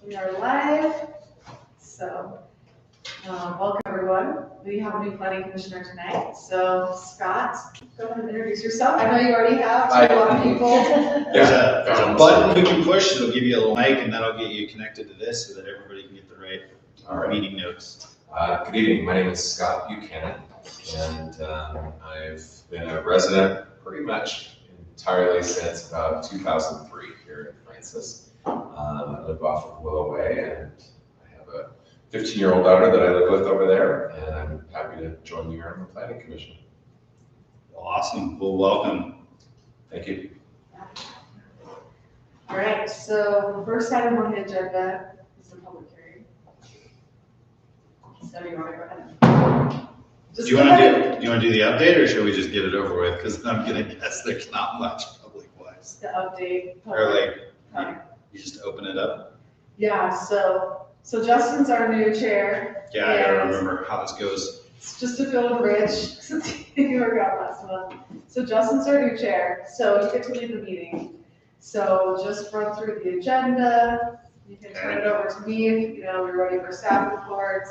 We are live, so welcome everyone. We have a new planning commissioner tonight. So Scott, go ahead and introduce yourself. I know you already have to a lot of people. There's a button we can push that'll give you a little mic, and that'll get you connected to this so that everybody can get the right meeting notes. Good evening, my name is Scott Buchanan, and I've been a resident pretty much entirely since about 2003 here in Francis. I live off of Willow Way, and I have a 15-year-old daughter that I live with over there, and I'm happy to join you here on the Planning Commission. Awesome. Well, welcome. Thank you. All right, so the first item on the agenda is the public hearing. So you want to go ahead? Do you want to do the update, or should we just get it over with? Because I'm gonna guess there's not much public-wise. The update. Or you just open it up. Yeah, so Justin's our new chair. Yeah, I gotta remember how this goes. Just to feel rich, since you were gone last month. So Justin's our new chair, so you get to lead the meeting. So just run through the agenda. You can turn it over to me if you're ready for staff reports.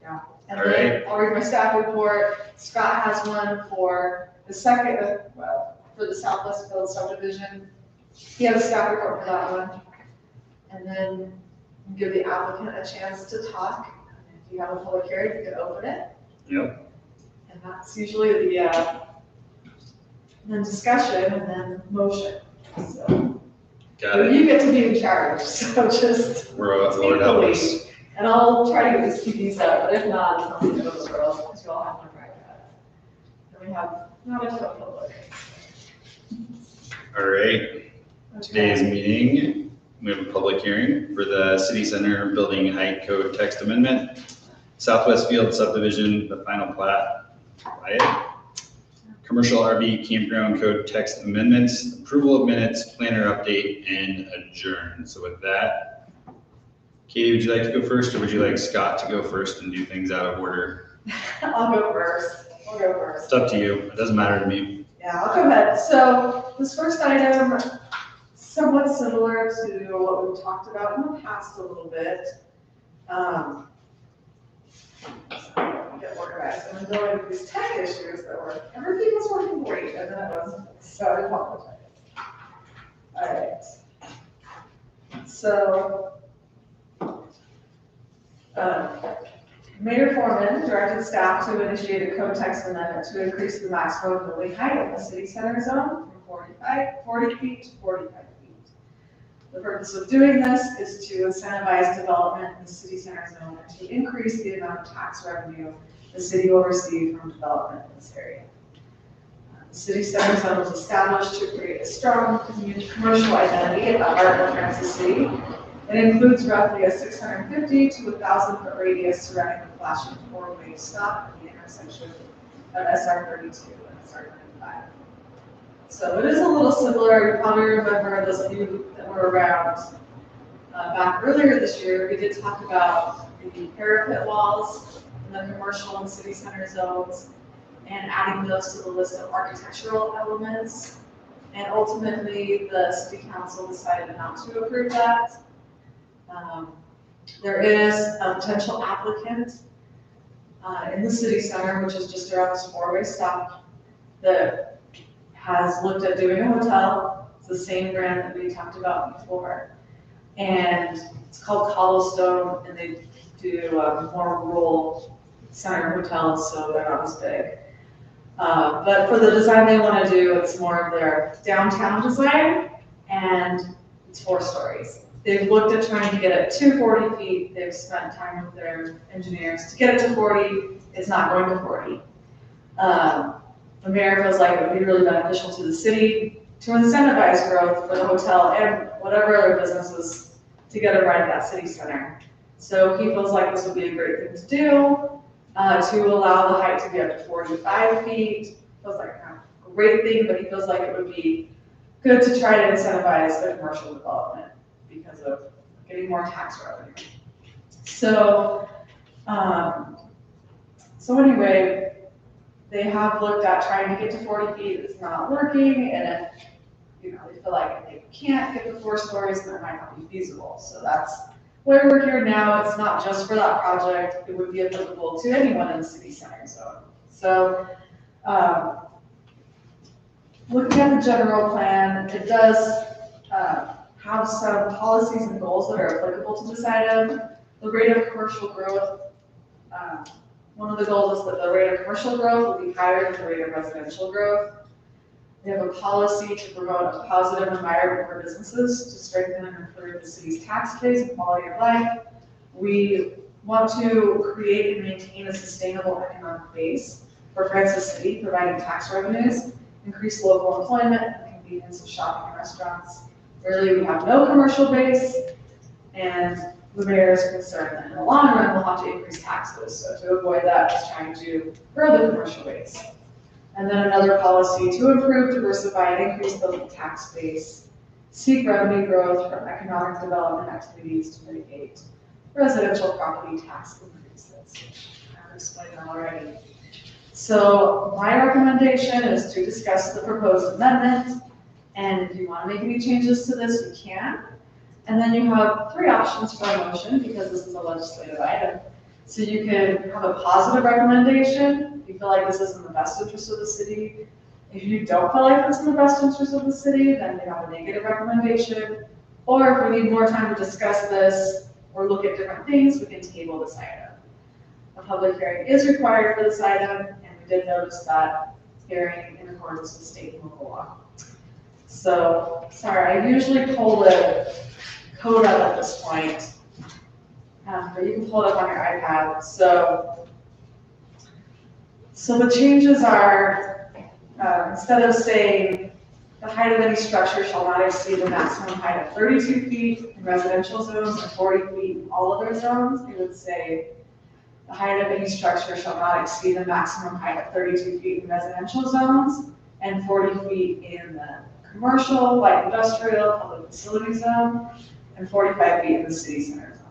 Yeah, and then I'll read my staff report. Scott has one for the for the Southwest Field subdivision. He has a staff report for that one. And then give the applicant a chance to talk. If you have a public hearing, you can open it. Yep. And that's usually the then discussion and then motion. So Got it. you get to be in charge. So just Lord help us. And I'll try to get these TVs out, but if not, it's not the end of the world, because you all have one right now. And we have not a ton of public. All right. Today's meeting, we have a public hearing for the City Center Building Height Code Text Amendment, Southwest Field Subdivision, the final plat, Commercial RV Campground Code Text Amendments, approval of minutes, planner update, and adjourn. So with that, Katie, would you like to go first, or would you like Scott to go first and do things out of order? I'll go first. I'll go first. It's up to you. It doesn't matter to me. Yeah, I'll go ahead. So this first item, somewhat similar to what we talked about in the past a little bit. Get organized. I'm dealing with these tech issues that everything was working great, and then it wasn't. So I apologize. All right. So, Mayor Foreman directed staff to initiate a code text amendment to increase the maximum building height in the city center zone from 40 feet to 45 feet. The purpose of doing this is to incentivize development in the city center zone and to increase the amount of tax revenue the city will receive from development in this area. The city center zone was established to create a strong commercial identity at the heart of Francis City. It includes roughly a 650 to 1,000 foot radius surrounding the flashing four-way stop at the intersection of SR 32 and SR 95. So it is a little similar. You probably remember those of you that were around back earlier this year. We did talk about the parapet walls in the commercial and city center zones and adding those to the list of architectural elements. And ultimately, the city council decided not to approve that. There is a potential applicant in the city center, which is just around this four-way stop, that has looked at doing a hotel. It's the same brand that we talked about before. And it's called Cobblestone, and they do more rural center hotels, so they're not as big. But for the design they want to do, it's more of their downtown design, and it's 4 stories. They've looked at trying to get it to 40 feet. They've spent time with their engineers to get it to 40. It's not going to 40. The mayor feels like it would be really beneficial to the city to incentivize growth for the hotel and whatever other businesses to get it right at that city center. So he feels like this would be a great thing to do, to allow the height to be up to 45 feet. Feels like a great thing, but he feels like it would be good to try to incentivize the commercial development because of getting more tax revenue. So, anyway, they have looked at trying to get to 40 feet. It's not working, and if you know, they feel like if they can't get the 4 stories, then it might not be feasible. So that's why we're here now. It's not just for that project. It would be applicable to anyone in the city center zone. So, looking at the general plan, it does have some policies and goals that are applicable to this item. The rate of commercial growth, one of the goals is that the rate of commercial growth will be higher than the rate of residential growth. We have a policy to promote a positive environment for businesses to strengthen and improve the city's tax base and quality of life. We want to create and maintain a sustainable economic base for Francis City, providing tax revenues, increase local employment, and convenience of shopping and restaurants. Really, we have no commercial base, and the mayor is concerned that in the long run, we'll have to increase taxes. So to avoid that, is trying to grow the commercial base. And then another policy to improve, diversify, and increase the tax base, seek revenue growth from economic development activities to mitigate residential property tax increases, which I've explained already. So my recommendation is to discuss the proposed amendment, and if you want to make any changes to this, you can. And then you have 3 options for a motion, because this is a legislative item. So you can have a positive recommendation, if you feel like this is in the best interest of the city. If you don't feel like it's in the best interest of the city, then you have a negative recommendation. Or if we need more time to discuss this or look at different things, we can table this item. A public hearing is required for this item, and we did notice that hearing in accordance with state and local law. So, sorry, I usually pull the code up at this point, but you can pull it up on your iPad. So the changes are, instead of saying the height of any structure shall not exceed the maximum height of 32 feet in residential zones and 40 feet in all other zones, it would say the height of any structure shall not exceed the maximum height of 32 feet in residential zones and 40 feet in the commercial, light industrial, public facility zone, and 45 feet in the city center zone,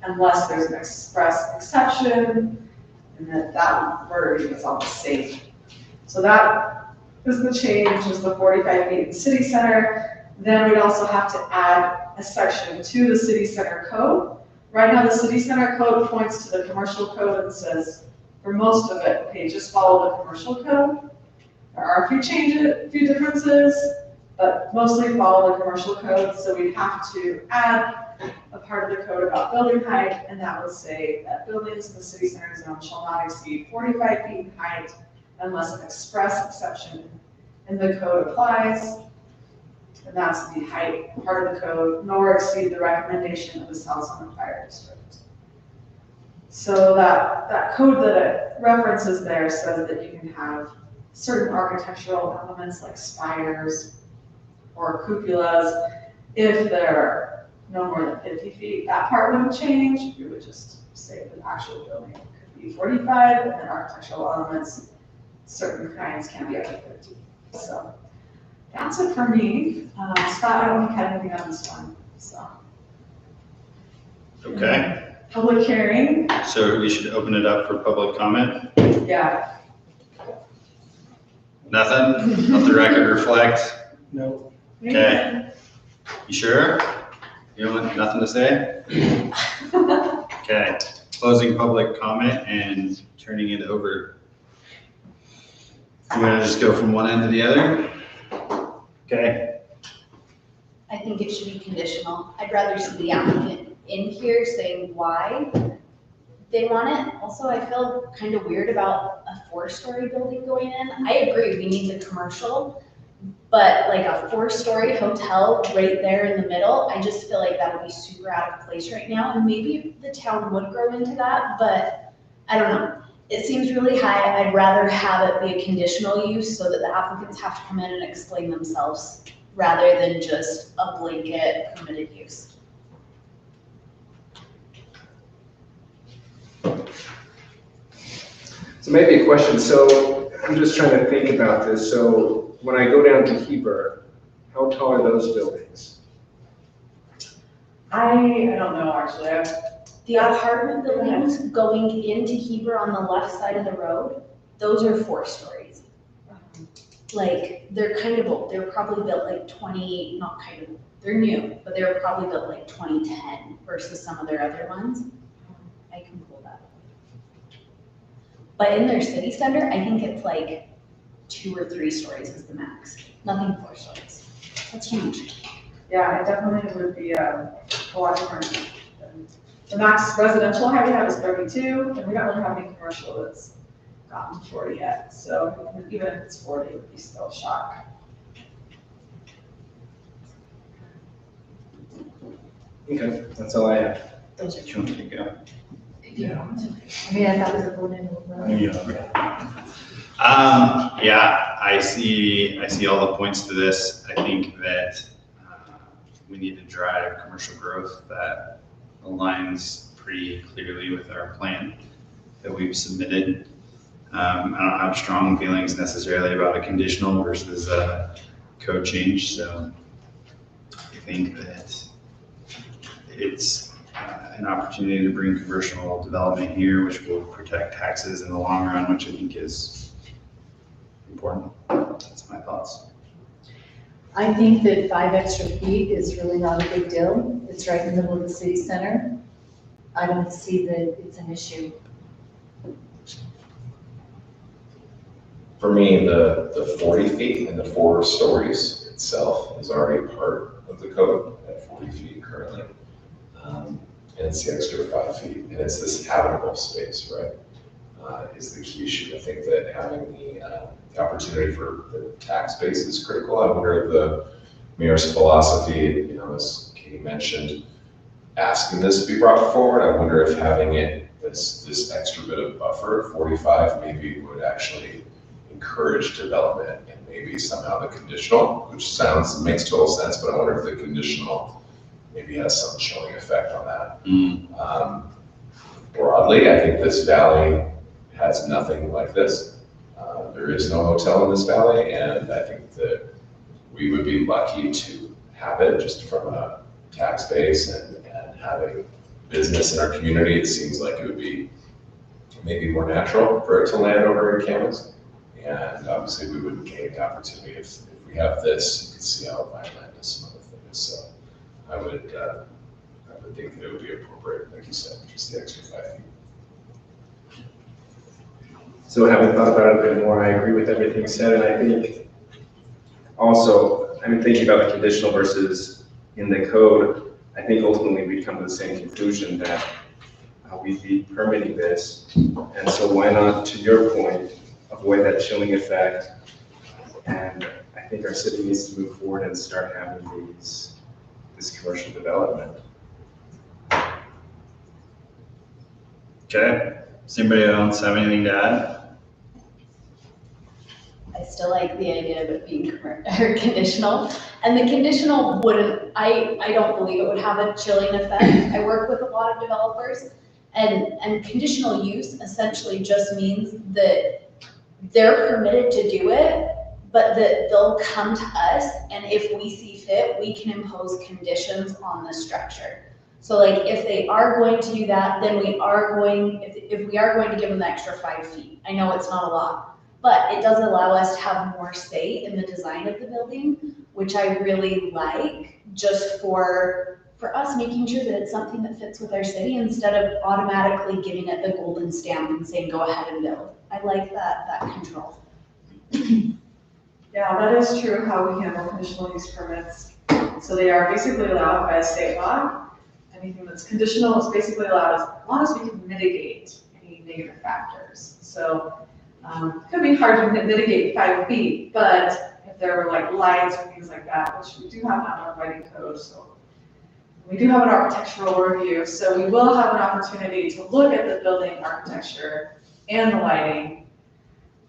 unless there's an express exception, and that wording is all the same. So that is the change, is the 45 feet in the city center. Then we'd also have to add a section to the city center code. Right now, the city center code points to the commercial code and says, for most of it, okay, just follow the commercial code. There are a few changes, a few differences, but mostly follow the commercial code. So we have to add a part of the code about building height, and that would say that buildings in the city center zone shall not exceed 45 feet in height unless an express exception in the code applies. And that's the height part of the code, nor exceed the recommendation of the South Summit Fire District. So that code that it references there says that you can have certain architectural elements like spires or cupolas if they're no more than 50 feet. That part wouldn't change. You would just say the actual building could be 45, and then architectural elements, certain kinds can be up to 50. So that's it for me. Scott, I don't think I had anything on this one, so. Okay, Public hearing, so we should open it up for public comment. yeah. Nothing? Let the record reflect. No. Okay. You sure? You don't have nothing to say? Okay, closing public comment and turning it over. You wanna just go from one end to the other? Okay, I think it should be conditional. I'd rather see the applicant in here saying why they want it. Also, I feel kind of weird about a 4-story building going in. I agree, we need the commercial, but like a 4-story hotel right there in the middle, I just feel like that would be super out of place right now. And maybe the town would grow into that, but I don't know. It seems really high. I'd rather have it be a conditional use so that the applicants have to come in and explain themselves rather than just a blanket permitted use. So maybe a question, so I'm just trying to think about this. So when I go down to Heber, how tall are those buildings? I don't know, actually. The apartment buildings going into Heber on the left side of the road, those are 4 stories. like, they're kind of old. They were probably built like not kind of, they're new, but they were probably built like 2010 versus some of their other ones. I can pull that up. But in their city center, I think it's like 2 or 3 stories is the max, nothing 4 stories. That's huge. Yeah, it definitely would be a lot different. The max residential height we have is 32, and we don't really have any commercial that's gotten to 40 yet. So even if it's 40, it would be still a shock. Okay, that's all I have. Those are Do you want to go? Yeah. I mean, I thought it was a bonus. Yeah, I see all the points to this. I think that we need to drive commercial growth that aligns pretty clearly with our plan that we've submitted. I don't have strong feelings necessarily about a conditional versus a code change, so I think that it's an opportunity to bring commercial development here, which will protect taxes in the long run, which I think is important. That's my thoughts. I think that 5 extra feet is really not a big deal. It's right in the middle of the city center. I don't see that it's an issue. For me, the 40 feet and the 4 stories itself is already part of the code at 40 feet currently. And it's the extra 5 feet, and it's this habitable space, right? Is the key issue. I think that having the opportunity for the tax base is critical. I wonder if the mayor's philosophy, as Katie mentioned, asking this to be brought forward, I wonder if having it, this extra bit of buffer, 45, maybe would actually encourage development, and maybe somehow the conditional, which makes total sense, but I wonder if the conditional maybe has some chilling effect on that. Broadly, I think this valley has nothing like this. There is no hotel in this valley, and I think that we would be lucky to have it just from a tax base and having business in our community. It seems like it would be maybe more natural for it to land over in Camas. And obviously we would gain the opportunity if we have this, you can see how it might land to some other things. So I would think that it would be appropriate, like you said, just the extra 5 feet. So having thought about it a bit more, I agree with everything said, and I think also, thinking about the conditional versus in the code, I think ultimately we come to the same conclusion that we'd be permitting this, and so why not, to your point, avoid that chilling effect, and I think our city needs to move forward and start having this commercial development. Okay, does anybody else have anything to add? I still like the idea of it being conditional, and the conditional wouldn't, I don't believe it would have a chilling effect. I work with a lot of developers, and conditional use essentially just means that they're permitted to do it, but that they'll come to us, and if we see fit, we can impose conditions on the structure. So like, if they are going to do that, then we are going, if we are going to give them the extra 5 feet, I know it's not a lot, but it does allow us to have more say in the design of the building, which I really like, just for us making sure that it's something that fits with our city instead of automatically giving it the golden stamp and saying, go ahead and build. I like that control. Yeah, that is true how we handle conditional use permits. So they are basically allowed by state law. Anything that's conditional is basically allowed as long as we can mitigate any negative factors. So it could be hard to mitigate 5 feet, but if there were like lights or things like that, which we do have now in our lighting code, so we do have an architectural review, so we will have an opportunity to look at the building architecture and the lighting,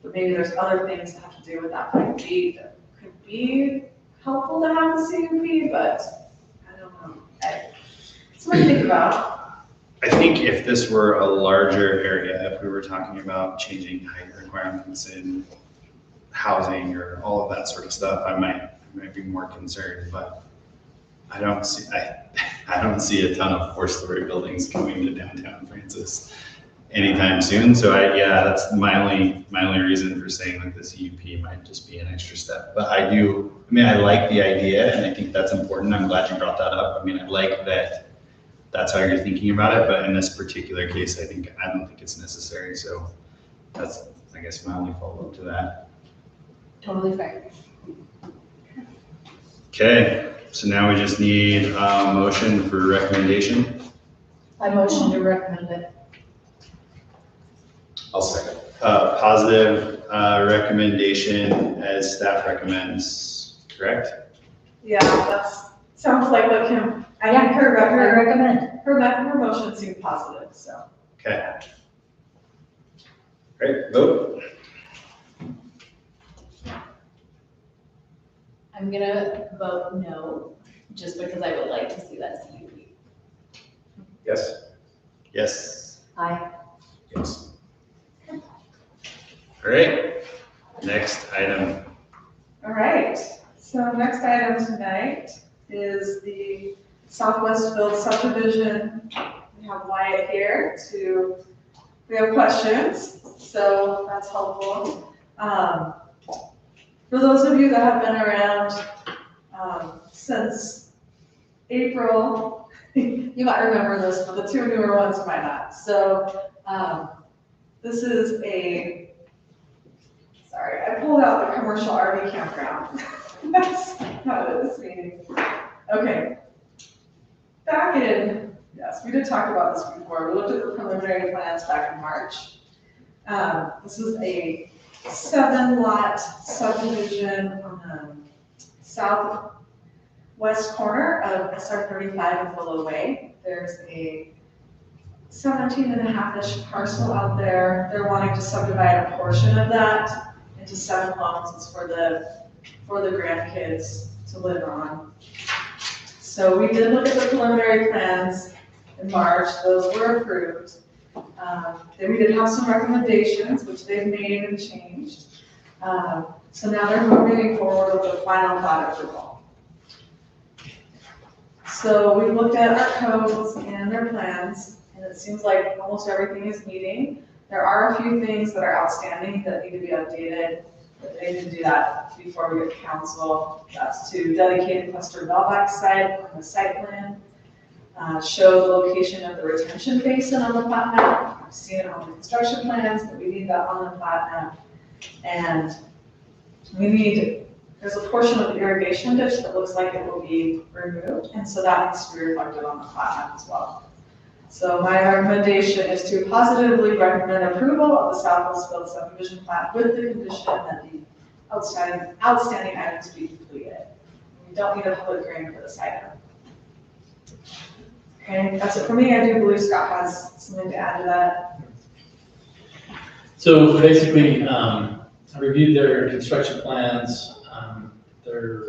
but maybe there's other things that have to do with that 5 feet that could be helpful to have the CUP, but I don't know. Something to think about. I think if this were a larger area, if we were talking about changing height requirements in housing or all of that sort of stuff, I might be more concerned, but I don't see a ton of 4-story buildings going to downtown Francis. anytime soon. So that's my only reason for saying like the CUP might just be an extra step. But I like the idea and I think that's important. I'm glad you brought that up. I mean, I like that that's how you're thinking about it, but in this particular case, I don't think it's necessary. So that's, I guess, my only follow-up to that. Totally fair. Okay, so now we just need a motion for recommendation. I motion to recommend it. I'll second. Positive recommendation as staff recommends, correct? Yeah, sounds like what Kim, I think I her recommend. her motion seemed positive, so. Okay. Great, vote. I'm gonna vote no, just because I would like to see that CUP. Yes. Yes. Aye. Yes. All right, next item. All right, so next item tonight is the Southwestville subdivision. We have Wyatt here we have questions, so that's helpful. For those of you that have been around since April, you might remember this, but the two newer ones might not. So this is I pulled out the commercial RV campground. That's not what this meeting. Okay. Yes, we did talk about this before. We looked at the preliminary plans back in March. This is a 7-lot subdivision on the southwest corner of SR 35 and Willow Way. There's a 17.5-ish parcel out there. They're wanting to subdivide a portion of that into 7 homes. It's for the grandkids to live on. So we did look at the preliminary plans in March. Those were approved. Then we did have some recommendations, which they've made and changed. So now they're moving forward with the final plat approval. So we looked at our codes and their plans, and it seems like almost everything is meeting. There are a few things that are outstanding that need to be updated, but they need to do that before we get to council. That's to dedicate a cluster wellback site on the site plan, show the location of the retention basin on the plat map. I've seen it on the construction plans, but we need that on the plat map. And there's a portion of the irrigation ditch that looks like it will be removed, and so that needs to be reflected on the plat map as well. So my recommendation is to positively recommend approval of the Southwestville subdivision plat with the condition that the outstanding items be completed. We don't need a public hearing for this item. Okay, that's it for me. I do believe Scott has something to add to that. So basically, I reviewed their construction plans. They're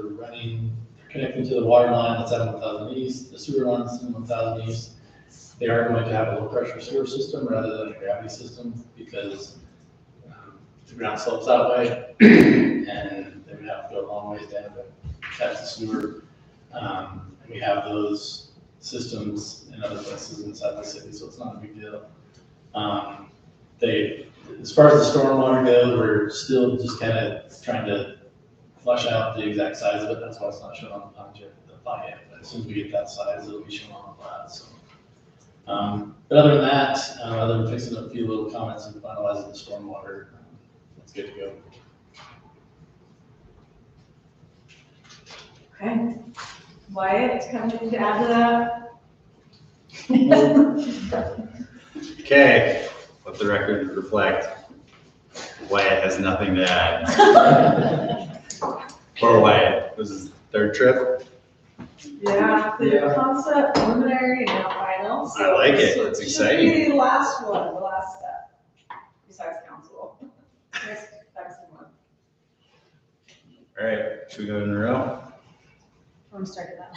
connecting to the water line that's at 1000 East, the sewer line that's at 1000 East. They are going to have a low pressure sewer system rather than a gravity system because the ground slopes that way, and they would have to go a long ways down to catch the sewer. And we have those systems in other places inside the city, so it's not a big deal. As far as the stormwater goes, we're still just kind of trying to flush out the exact size of it. That's why it's not shown on the plan yet. But as soon as we get that size, it'll be shown on the plat. So, but other than that, other than fixing a few little comments and finalizing the stormwater, it's good to go. Okay. Wyatt, coming to add to that? Okay, let the record reflect. Wyatt has nothing to add. Poor Wyatt, this is his 3rd trip. Yeah, the concept, preliminary, now final. So I like it. this It's should exciting. be the last step, besides council. Next one. All right, should we go in a row? I'm starting that.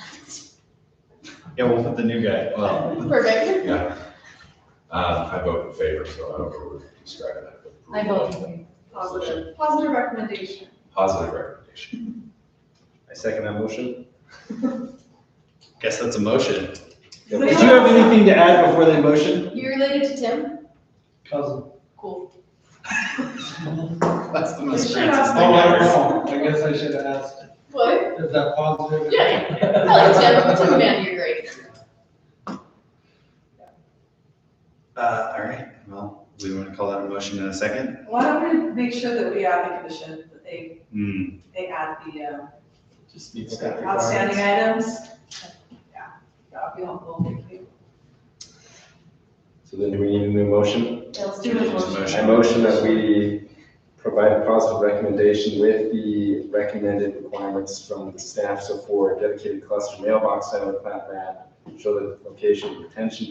Yeah, we'll put the new guy. Well, Perfect. Yeah. I vote in favor, so I don't know what to describe that. but I vote in Positive recommendation. Positive recommendation. I second that motion. guess that's a motion. Did Did you have anything to add before the motion? You related to Tim? Cousin. Cool. That's the most They should Francis ask thing Oh, I ever. don't know. I guess I should have asked. What? Is that positive? Yeah, I like Tim. Tim Van, you're great. All right, well, do we want to call that a motion in a second? Why don't we make sure that we add the condition, that they add the Just need staff outstanding requirements. items? Yeah, that would be helpful, thank you. So then do we need a new motion? Yeah, let's do a motion. I motion that we provide a positive recommendation with the recommended requirements from the staff. So for a dedicated cluster mailbox sign on the plat map, show the location of the retention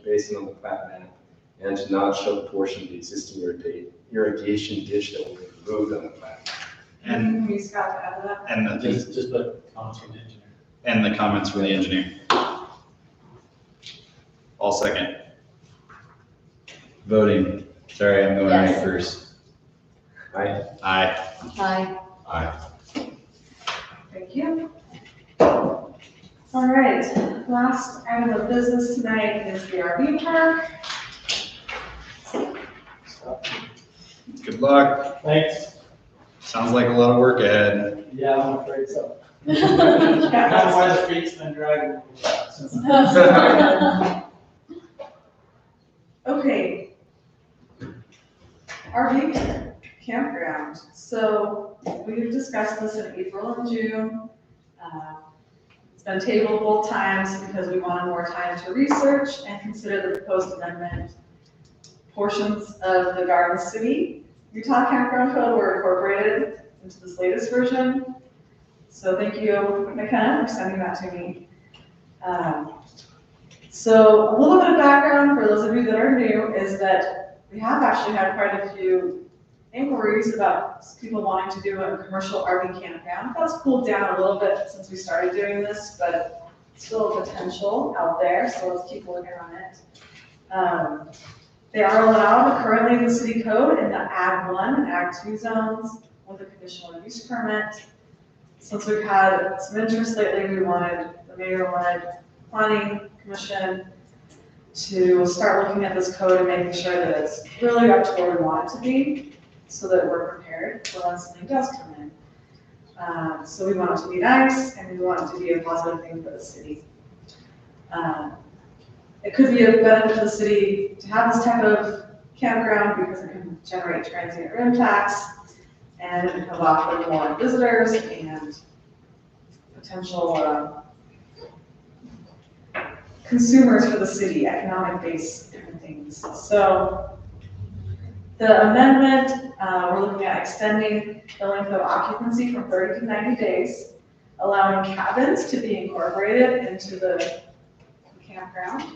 basin on the plat map, and to not show the portion of the existing irrigation ditch that will be removed on the plat. And, We Scott to add to that? and the, Just put comments from the engineer. and the comments from the engineer. All second. Voting, sorry, I'm going right Yes. first. Aye. Aye. Hi. Aye. Thank you. All right, last item of business tonight is the RV park. Good luck. Thanks. Sounds like a lot of work ahead. Yeah, I'm afraid so. Yeah. That's why the street's been dragging. Okay. RV campground. So we've discussed this in April and June. It's been tabled both times because we wanted more time to research and consider the proposed amendment. Portions of the Garden City Utah Campground Code were incorporated into this latest version. So thank you, McKenna, for sending that to me. So a little bit of background for those of you that are new is that we have actually had quite a few inquiries about people wanting to do a commercial RV campground. That's cooled down a little bit since we started doing this, but still a potential out there, so let's keep working on it. They are allowed currently in the city code in the Ag 1 and Ag 2 zones with a conditional use permit. Since we've had some interest lately, the mayor wanted planning commission to start looking at this code and making sure that it's really up to where we want it to be so that we're prepared for when something does come in. So we want it to be nice and we want it to be a positive thing for the city. It could be a benefit to the city to have this type of campground because it can generate transient room tax and it can allow for more visitors and potential consumers for the city, economic-based different things. So the amendment, we're looking at extending the length of occupancy from 30 to 90 days, allowing cabins to be incorporated into the campground,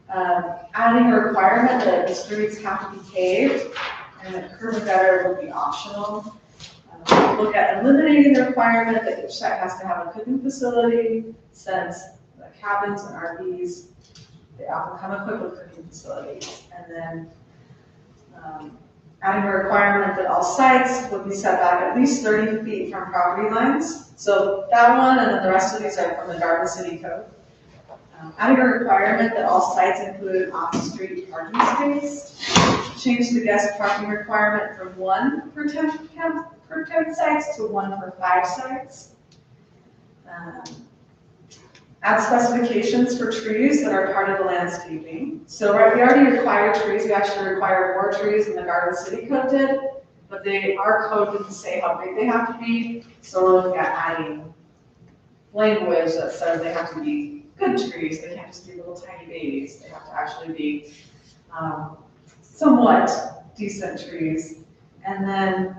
adding a requirement that the streets have to be paved and that curb and gutter would be optional. Look at eliminating the requirement that each site has to have a cooking facility, since the cabins and RVs, they often come equipped with cooking facilities. And then adding a requirement that all sites would be set back at least 30 feet from property lines. So that one, and then the rest of these are from the Garden City Code. Adding a requirement that all sites include an off-street parking space. Change the guest parking requirement from 1 per 10 sites to 1 per 5 sites. Add specifications for trees that are part of the landscaping. So right, we already require trees. We actually require more trees than the Garden City Code did, but our code didn't say how big they have to be. So we're looking at adding language that says they have to be good trees. They can't just be little tiny babies. They have to actually be somewhat decent trees. And then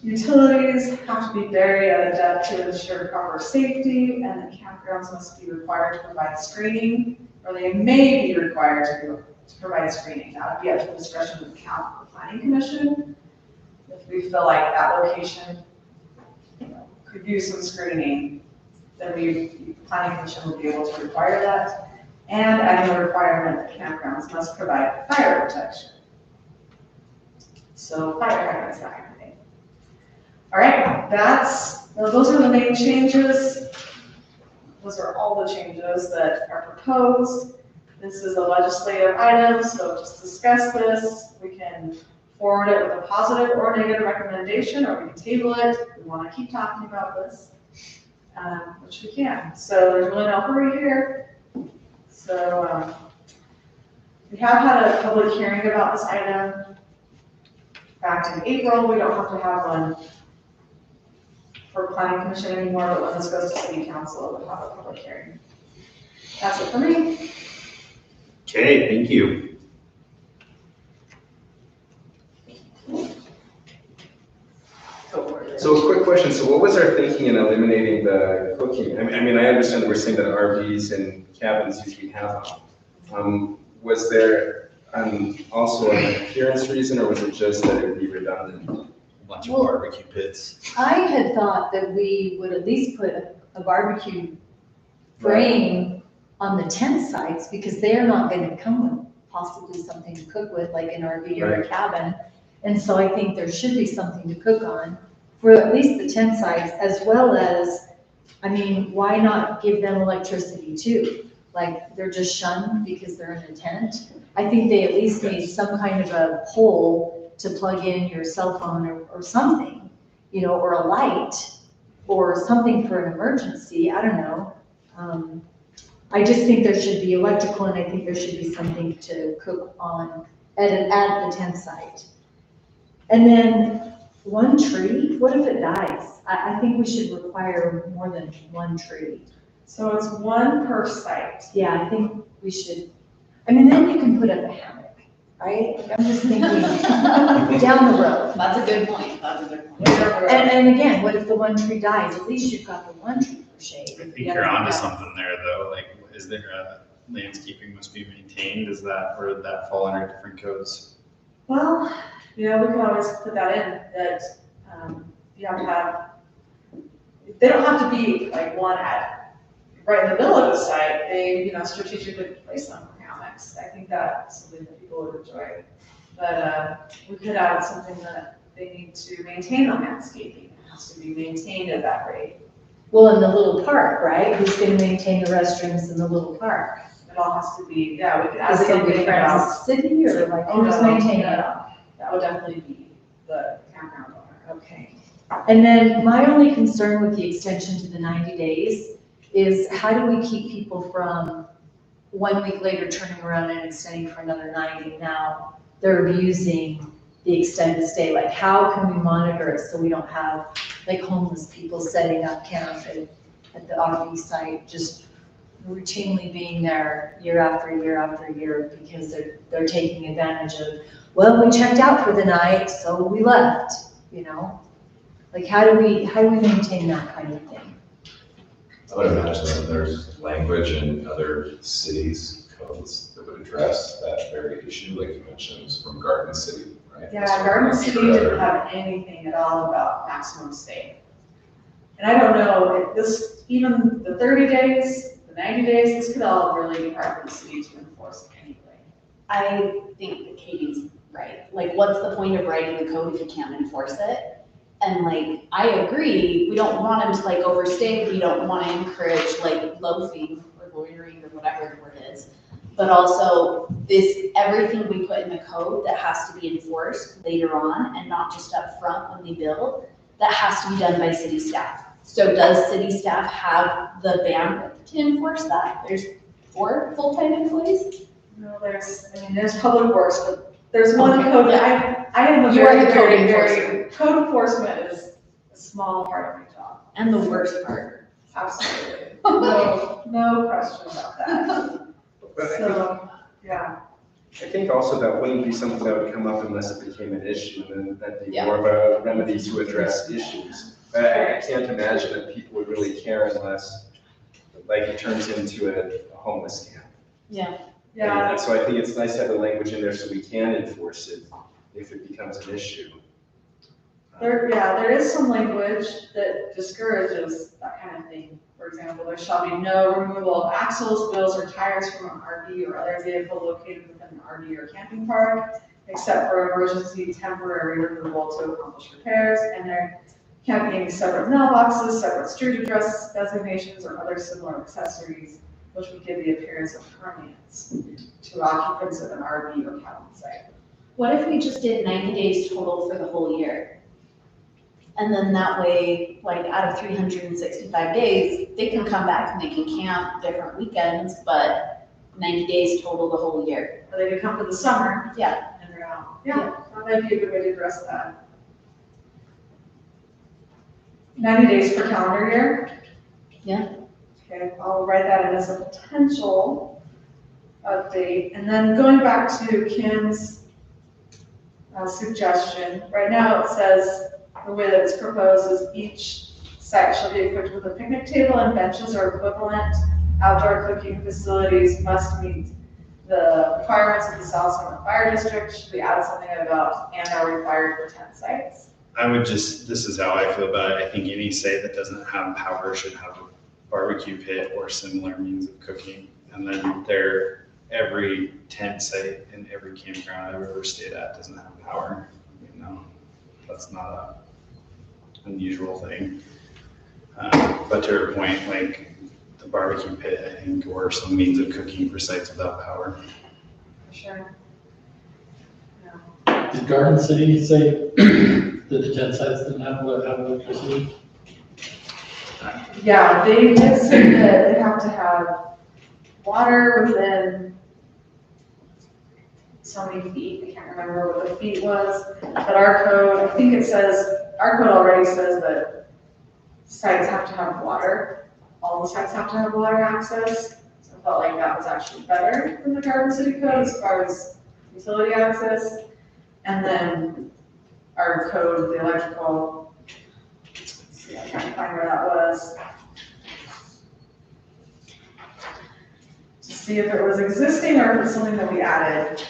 utilities have to be buried at a depth to ensure proper safety, and the campgrounds must be required to provide screening, or they may be required to provide screening. That would be at the discretion of the planning commission. If we feel like that location could use some screening, then the planning commission would be able to require that. And adding a requirement that campgrounds must provide fire protection. So fire hydrants, that kind of thing. All right, those are the main changes. Those are all the changes that are proposed. This is a legislative item, so just discuss this. We can forward it with a positive or negative recommendation, or we can table it. We want to keep talking about this, which we can. So there's really no hurry here. So we have had a public hearing about this item back in April. We don't have to have one for planning commission anymore, but when this goes to city council, we'll have a public hearing. That's it for me. Okay, thank you. Go for it. So a quick question, so what was our thinking in eliminating the cooking? I mean, I understand that we're saying that RVs and cabins usually have them. Was there also an appearance reason, or was it just that it would be redundant? Bunch Well- of barbecue pits. I had thought that we would at least put a barbecue frame on the tent sites, because they are not gonna come with possibly something to cook with, like an RV or a Right. cabin. And so I think there should be something to cook on for at least the tent sites, as well as, I mean, why not give them electricity too? Like, they're just shunned because they're in a tent. I think they at least need some kind of a pole to plug in your cell phone or something, you know, or a light, or something for an emergency, I don't know. I just think there should be electrical, and I think there should be something to cook on at the tent site. And then one tree, what if it dies? I think we should require more than one tree. So it's one per site. Yeah, I think we should, I mean, then you can put up a hammock, right? Like, I'm just thinking down the road. That's a good point, that's a good point. And again, what if the one tree dies? At least you've got the one tree for shade. I If think the you're other onto dies. something there, though. Like, is there landscaping must be maintained? Is that, or did that fall under different codes? Well, you know, we can always put that in, that you have to have, they don't have to be like one right in the middle of the site. They, you know, strategically place them for hammocks. I think that's something that people would enjoy. But we could add something that they need to maintain the landscaping. It has to be maintained at that rate. Well, in the little park, right? Who's gonna maintain the restrooms in the little park? It all has to be, yeah, we could add Is it gonna be something Friends about. of the City, or like, Oh, who's no, maintaining it? That would definitely be the campground owner. Okay. And then my only concern with the extension to the 90 days is, how do we keep people from 1 week later turning around and extending for another 90? Now, they're abusing the extended stay. Like, how can we monitor it so we don't have like homeless people setting up camp at the RV site, just routinely being there year after year after year, because they're taking advantage of, well, we checked out for the night, so we left, you know? Like, how do we maintain that kind of thing? I would imagine that there's language in other cities' codes that would address that very issue, like you mentioned, from Garden City, right? Yeah, So Garden I'm City sure didn't other- have anything at all about maximum stay. And I don't know, if this, even the 30 days, the 90 days, this could all really be hard for the city to enforce anyway. I think that Katie's right. Like, what's the point of writing the code if you can't enforce it? And like, I agree, we don't want them to like overstay, we don't want to encourage like loafing or loitering or whatever the word is. But also, everything we put in the code that has to be enforced later on and not just up front when they build, that has to be done by city staff. So does city staff have the bandwidth to enforce that? There's 4 full-time employees? No, there's public works, but there's one code that I am a You are very, the code very, enforcer. very, code enforcement is a small part of my job. And the worst part. Absolutely. No question about that. But I think- So, yeah. I think also that wouldn't be something that would come up unless it became an issue, and then that'd be Yeah. more of a remedy to address issues. I can't imagine that people would really care unless, like, it turns into a homeless camp. Yeah. Yeah, And so I think it's nice to have the language in there so we can enforce it if it becomes an issue. there is some language that discourages that kind of thing. For example, there shall be no removal of axles, wheels, or tires from an RV or other vehicle located within an RV or camping park, except for emergency temporary removal to accomplish repairs, and there can't be any separate mailboxes, separate street address designations, or other similar accessories which would give the appearance of permanence to occupants of an RV or cabin site. What if we just did 90 days total for the whole year? And then that way, like out of 365 days, they can come back and they can camp different weekends, but 90 days total the whole year. Or they could come for the summer. Yeah. And they're out. Yeah, that might be a good way to address that. 90 days per calendar year? Yeah. Okay, I'll write that in as a potential update. And then going back to Kim's suggestion, right now it says, the way that it's proposed is each site shall be equipped with a picnic table and benches or equivalent. Outdoor cooking facilities must meet the requirements of the South Summit Fire District. Should we add something about and are required for tent sites? I would just, this is how I feel about it. I think any site that doesn't have power should have a barbecue pit or similar means of cooking. And then every tent site and every campground I've ever stayed at doesn't have power. You know, that's not a unusual thing. But to your point, like the barbecue pit, I think, or some means of cooking for sites without power. Sure. Did Garden City say that the tent sites didn't have electricity? Yeah, they did say that they have to have water within so many feet. I can't remember what the feet was, but our code, I think it says, our code already says that sites have to have water. All the sites have to have water access. So I felt like that was actually better than the Garden City code as far as utility access. And then our code, the electrical, let's see, I'm trying to find where that was. To see if it was existing or if it's something that we added.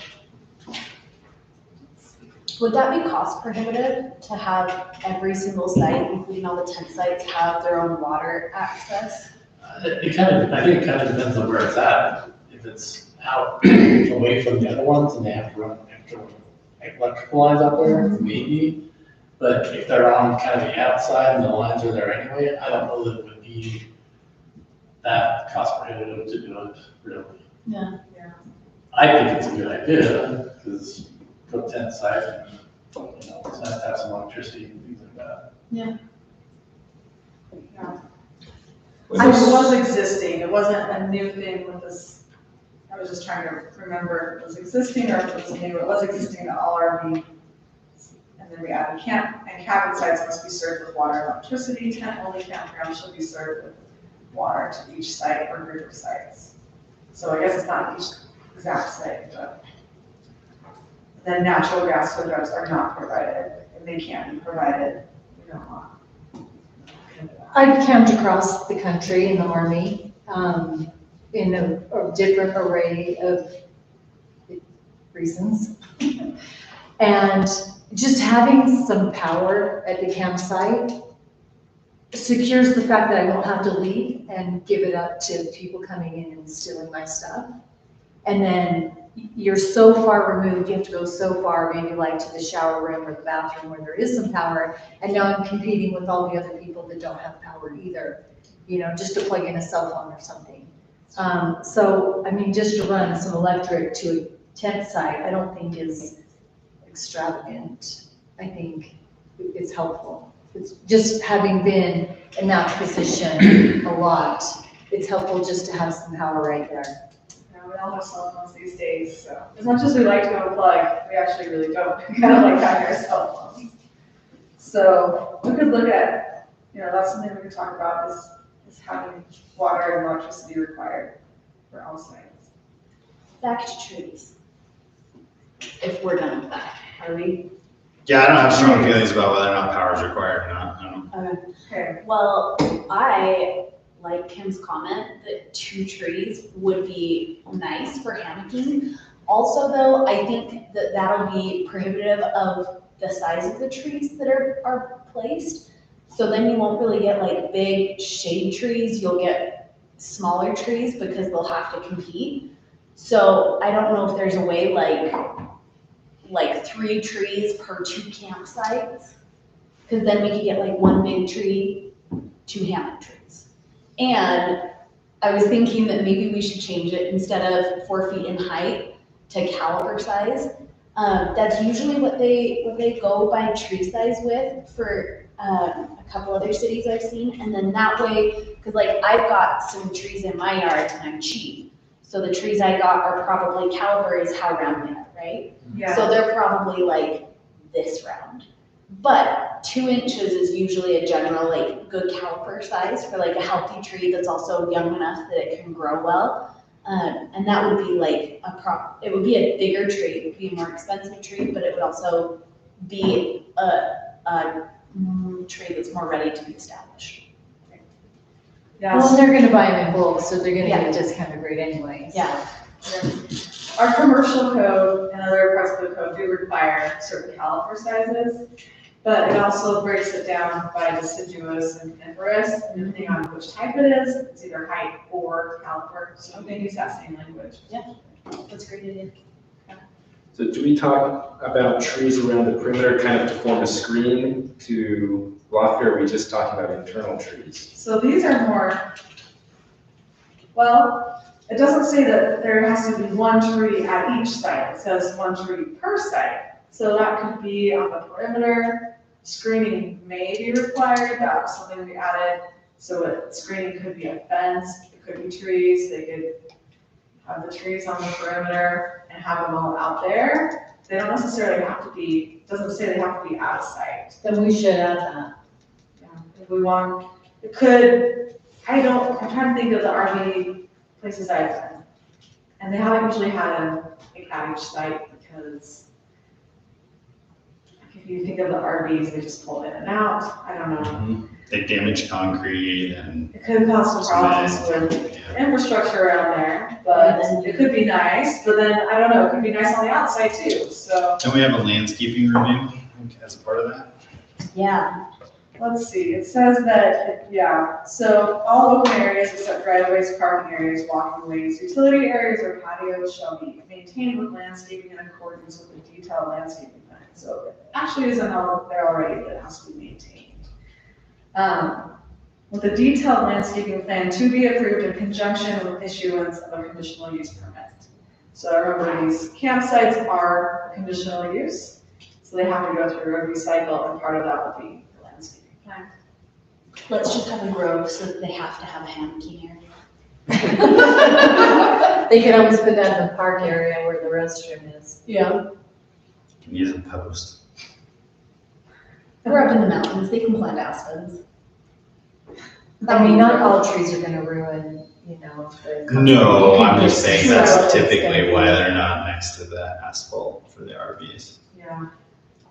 Would that be cost prohibitive to have every single site, including all the tent sites, have their own water access? I think it kind of depends on where it's at. If it's out away from the other ones and they have to run extra electrical lines out there, maybe. But if they're on kind of the outside and the lines are there anyway, I don't know that it would be that cost prohibitive to do it, really. Yeah. I think it's a good idea, because put tent site, and, you know, it's nice to have some electricity and things like that. Yeah. I was existing, it wasn't a new thing with this, I was just trying to remember if it was existing or if it was new. It was existing in all RV. And then we added camp, and cabin sites must be served with water and electricity. Tent-only campgrounds should be served with water to each site or group of sites. So I guess it's not each exact site, but then natural gas hookups are not provided, and they can't be provided. We don't want. I've camped across the country in the Army, in a different array of reasons. And just having some power at the campsite secures the fact that I won't have to leave and give it up to people coming in and stealing my stuff. And then you're so far removed, you have to go so far, maybe like to the shower room or the bathroom where there is some power, and now I'm competing with all the other people that don't have power either, you know, just to plug in a cell phone or something. So, I mean, just to run some electric to a tent site, I don't think is extravagant. I think it's helpful. It's just having been in that position a lot, it's helpful just to have some power right there. We all have cell phones these days, so as much as we like to unplug, we actually really don't. We kind of like having our cell phones. So we could look at, you know, that's something we could talk about is having water and electricity required for all sites. Back to trees. If we're done with that, are we? Yeah, I don't have strong feelings about whether or not power is required or not. I don't. Okay. Well, I like Kim's comment that 2 trees would be nice for hammocking. Also though, I think that that'll be prohibitive of the size of the trees that are placed. So then you won't really get like big shade trees, you'll get smaller trees because they'll have to compete. So I don't know if there's a way like 3 trees per 2 campsites. Because then we could get like 1 big tree, 2 hammock trees. And I was thinking that maybe we should change it instead of 4 feet in height to caliper size. That's usually what they go by tree size with for a couple other cities I've seen. And then that way, because like I've got some trees in my yard and I'm cheap. So the trees I got are probably caliper is how round they are, right? Yeah. So they're probably like this round. But 2 inches is usually a general like good caliper size for like a healthy tree that's also young enough that it can grow well. And that would be like it would be a bigger tree, it would be a more expensive tree, but it would also be a tree that's more ready to be established. Yeah. Well, they're gonna buy them in bulk, so they're gonna Yeah. get a discounted rate anyway. So. Yeah. Our commercial code and other parts of the code do require certain caliper sizes, but it also breaks it down by deciduous and coniferous, and depending on which type it is, it's either height or caliper, so we can use that same language. That's a great idea. So do we talk about trees around the perimeter kind of to form a screen to block, or are we just talking about internal trees? So these are more, well, it doesn't say that there has to be one tree at each site, it says one tree per site. So that could be on the perimeter, screening may be required, that was something we added. So screening could be a fence, it could be trees, they could have the trees on the perimeter and have them all out there. They don't necessarily have to be, doesn't say they have to be out of sight. Then we should add that. Yeah, if we want, it could, I'm trying to think of the RV places I've been. And they haven't usually had them like at each site because if you think of the RVs, they just pull in and out, I don't know. They damage concrete and. It could cause some problems with Yeah. infrastructure around there, but it could be nice, but then, I don't know, it could be nice on the outside too, so. Don't we have a landscaping review as a part of that? Yeah. Let's see, it says that, yeah, so all open areas except driveways, parking areas, walking ways, utility areas, or patios shall be maintained with landscaping in accordance with the detailed landscaping plan. So it actually isn't all there already, but it has to be maintained. With a detailed landscaping plan to be approved in conjunction with issuance of a conditional use permit. So remember, these campsites are conditional use, so they have to go through a review cycle, and part of that will be the landscaping plan. Let's just have a grove so that they have to have a hammocking area. They could always put that in the park area where the restroom is. Yeah. Can use a post. We're up in the mountains, they can plant aspens. I mean, not all trees are gonna ruin, the. No, I'm just saying So that's it's typically gonna why be- they're not next to the asphalt for the RVs. Yeah.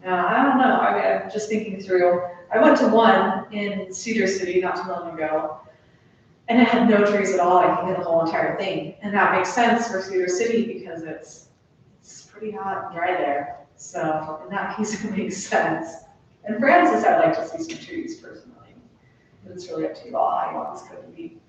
Yeah, I don't know, I mean, I'm just thinking through, I went to one in Cedar City not too long ago, and it had no trees at all, I think, in the whole entire thing, and that makes sense for Cedar City because it's pretty hot and dry there, so in that case, it makes sense. And Francis, I'd like to see some trees personally, but it's really up to you all how you want this code to be.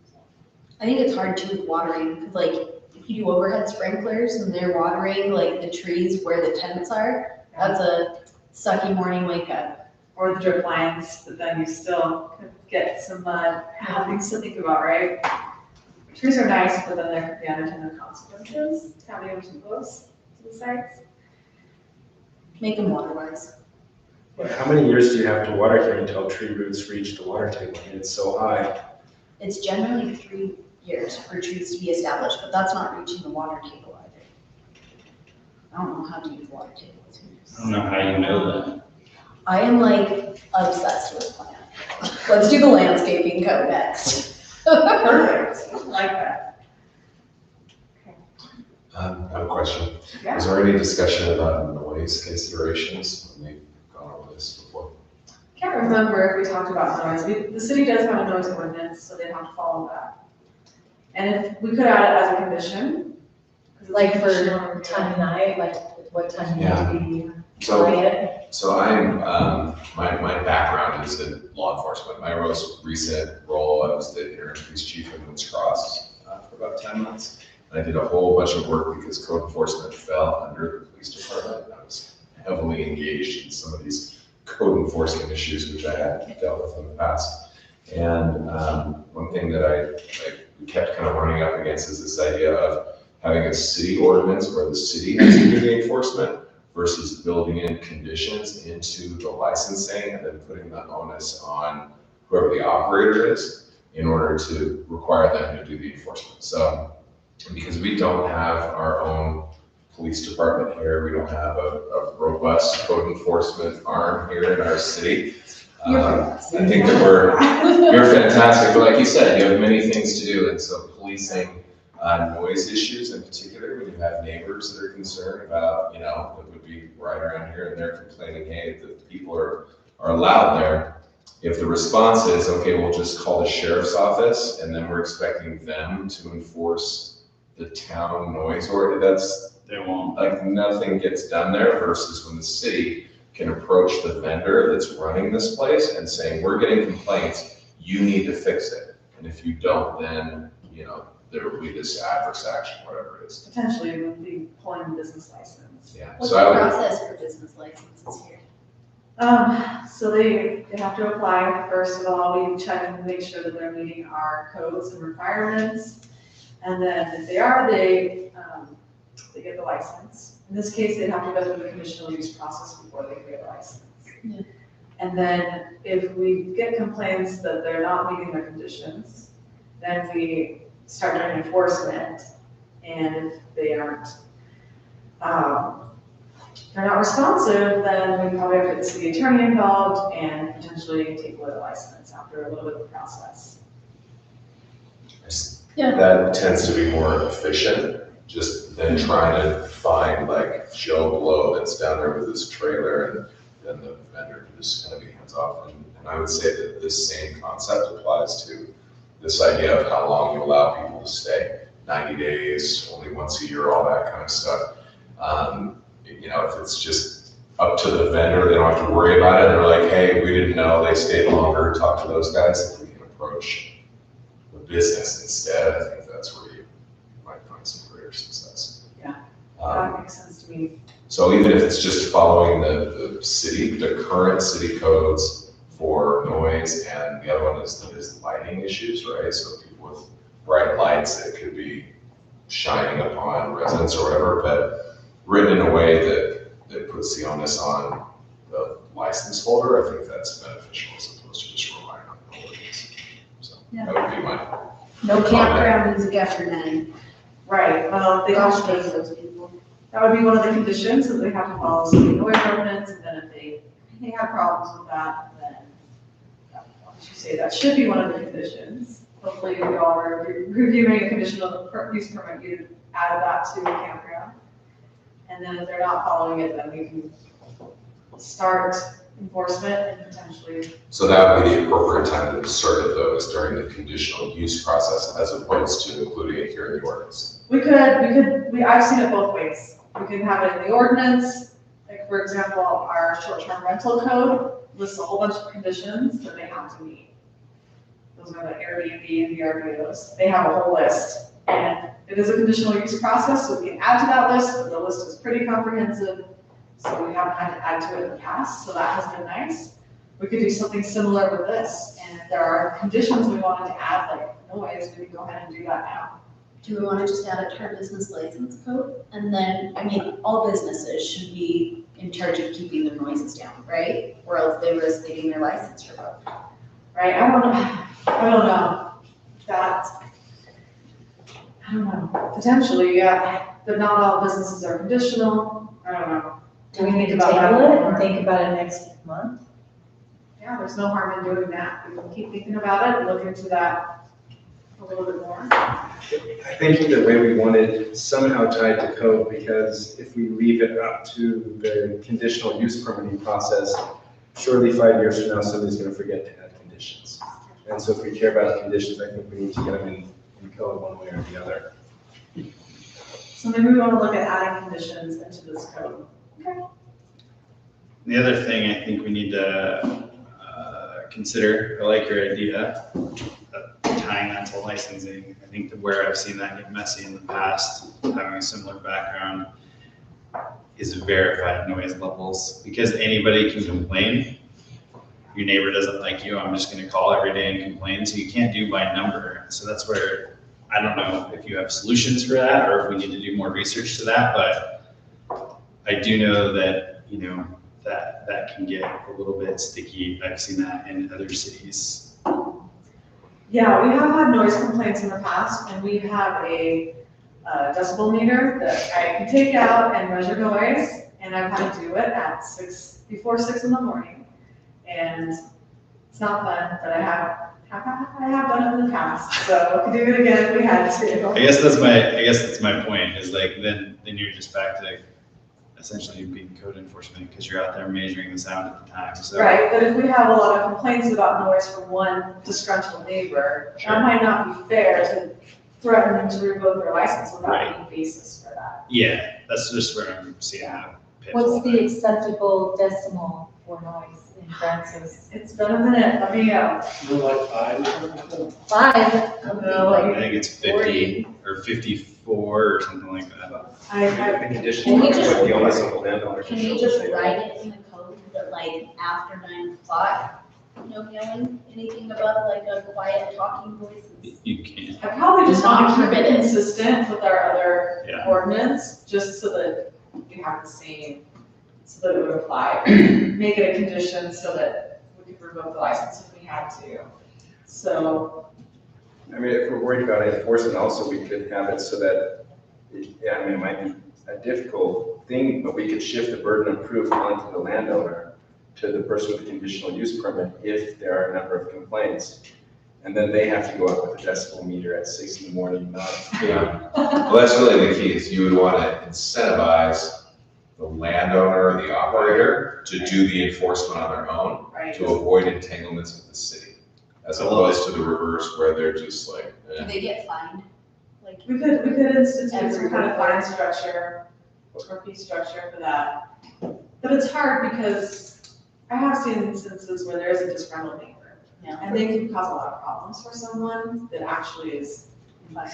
I think it's hard too with watering, because like, if you do overhead sprinklers and they're watering like the trees where the tents are, that's a sucky morning wake up. Or the drip lines, but then you still could get some mud, things to think about, right? Trees are nice, but then there could be unintended consequences, having them too close to the sites. Make them water wise. How many years do you have to water here until tree roots reach the water table? I mean, it's so high. It's generally 3 years for trees to be established, but that's not reaching the water table either. I don't know how deep the water table is. I don't know how you know that. I am like obsessed with plants. Let's do the landscaping code next. Perfect, I like that. I have a question. Yeah. Was there any discussion about noise considerations when we've gone over this before? Can't remember if we talked about noise. The city does have a noise ordinance, so they have to follow that. And if, we could add it as a condition. 'cause it's Like conditional for review. time of night, like what time you have to be So, quiet. so I'm, my background is in law enforcement. My most recent role, I was the interim police chief in Woods Cross for about 10 months. And I did a whole bunch of work because code enforcement fell under the police department. I was heavily engaged in some of these code enforcement issues, which I had dealt with in the past. And one thing that I we kept kind of running up against is this idea of having a city ordinance where the city has to do the enforcement versus building in conditions into the licensing and then putting the onus on whoever the operator is in order to require them to do the enforcement. So because we don't have our own police department here, we don't have a robust code enforcement arm here in our city. I think that you're fantastic, but like you said, you have many things to do, and so policing noise issues in particular, when you have neighbors that are concerned about, that would be right around here and they're complaining, hey, the people are loud there. If the response is, okay, we'll just call the sheriff's office and then we're expecting them to enforce the town noise ordinance, They won't. like nothing gets done there versus when the city can approach the vendor that's running this place and saying, we're getting complaints, you need to fix it. And if you don't, then, there will be this adverse action, whatever it is. Potentially, it would be pulling the business license. Yeah. What's So the I would, process for business licenses here? So they have to apply. First of all, we check and make sure that they're meeting our codes and requirements. And then if they are, they get the license. In this case, they have to go through the conditional use process before they get a license. Yeah. And then if we get complaints that they're not meeting their conditions, then we start doing enforcement. And if they aren't, they're not responsive, then we probably have to get the city attorney involved and potentially take away the license after a little bit of a process. Yeah. that tends to be more efficient, just than trying to find like Joe Blow that's down there with his trailer and then the vendor can just kind of be hands off. And I would say that this same concept applies to this idea of how long you allow people to stay, 90 days, only once a year, all that kind of stuff. If it's just up to the vendor, they don't have to worry about it. They're like, hey, we didn't know, they stayed longer, talk to those guys. If we can approach the business instead, I think that's where you might find some greater success. Yeah. Um, That makes sense to me. So even if it's just following the current city codes for noise, and the other one is lighting issues, right? So people with bright lights that could be shining upon residents or whatever, but written in a way that puts the onus on the license holder, I think that's beneficial as opposed to just relying on the ordinance. So that would be my, No campground music after 9. Right, well, they Gosh, have dang to, those people. that would be one of the conditions, that they have to follow city noise ordinance, and then if they have problems with that, then, I should say, that should be one of the conditions. Hopefully, we all are reviewing a conditional use permit, you add that to the campground. And then if they're not following it, then we can start enforcement and potentially. so that would be the appropriate time to insert it though, is during the conditional use process as opposed to including it here in the ordinance. I've seen it both ways. We can have it in the ordinance, like for example, our short-term rental code lists a whole bunch of conditions that they have to meet. Those are the Airbnb and VRBOs. They have a whole list. And it is a conditional use process, so we can add to that list, but the list is pretty comprehensive. So we haven't had to add to it in the past, so that has been nice. We could do something similar with this. And if there are conditions we wanted to add, like noise, we can go ahead and do that now. Do we want to just add it to our business license code? And then, all businesses should be in charge of keeping their noises down, right? Or else they risk getting their license revoked. Right, I don't know. I don't know, potentially, yeah, but not all businesses are conditional, I don't know. Do we need to About that table it more. and think about it next month? Yeah, there's no harm in doing that, we can keep thinking about it and look into that a little bit more. I think either way we want it somehow tied to code, because if we leave it up to the conditional use permitting process, surely 5 years from now, somebody's gonna forget to add conditions. And so if we care about conditions, I think we need to get them in code one way or the other. So maybe we wanna look at adding conditions into this code. Okay. The other thing I think we need to consider, I like your idea of tying that to licensing. I think that where I've seen that get messy in the past, having a similar background, is verified noise levels, because anybody can complain. Your neighbor doesn't like you, I'm just gonna call every day and complain, so you can't do by number. So that's where I don't know if you have solutions for that or if we need to do more research to that, but I do know that, that can get a little bit sticky. I've seen that in other cities. Yeah, we have had noise complaints in the past, and we have a decibel meter that I can take out and measure noise, and I've had to do it at before 6 in the morning. And it's not fun, but I have done it in the past, so we could do it again if we had to. I guess that's my point, is like, then you're just back to essentially being code enforcement, because you're out there measuring the sound at the time, so. Right, but if we have a lot of complaints about noise from one disgruntled neighbor, Sure. that might not be fair to threaten them to revoke their license without Right. any basis for that. Yeah, that's just where I'm seeing that What's pitfall. the acceptable decimal for noise in Francis? It's been a minute, let me, You know, like 5 or something? 5, would be No, I like, think it's 50 or 54 or something like that. I, The condition, Can we with just- the onus of the landowner. to Can show we the just same. write it in the code that like after 9 o'clock, no yelling, anything about like a quiet talking voice? You can't. I probably just want to keep it Not consistent with our other Yeah. ordinance, just so that we have the same, so that it would apply. Make it a condition so that we could revoke the license if we had to. So, I mean, if we're worried about enforcement, also we could have it so that, yeah, I mean, it might be a difficult thing, but we could shift the burden of proof onto the landowner, to the person with the conditional use permit, if there are a number of complaints. And then they have to go up with a decibel meter at 6 in the morning, not. Yeah, well, that's really the key, is you would want to incentivize the landowner or the operator to do the enforcement on their own, right, to avoid entanglements with the city, as I love opposed to the reverse where they're just like, Do they get fined? Like, we could institute some kind of fine structure or fee structure for that. But it's hard because I have seen instances where there is a disgruntled neighbor. Yeah. And they can cause a lot of problems for someone that actually is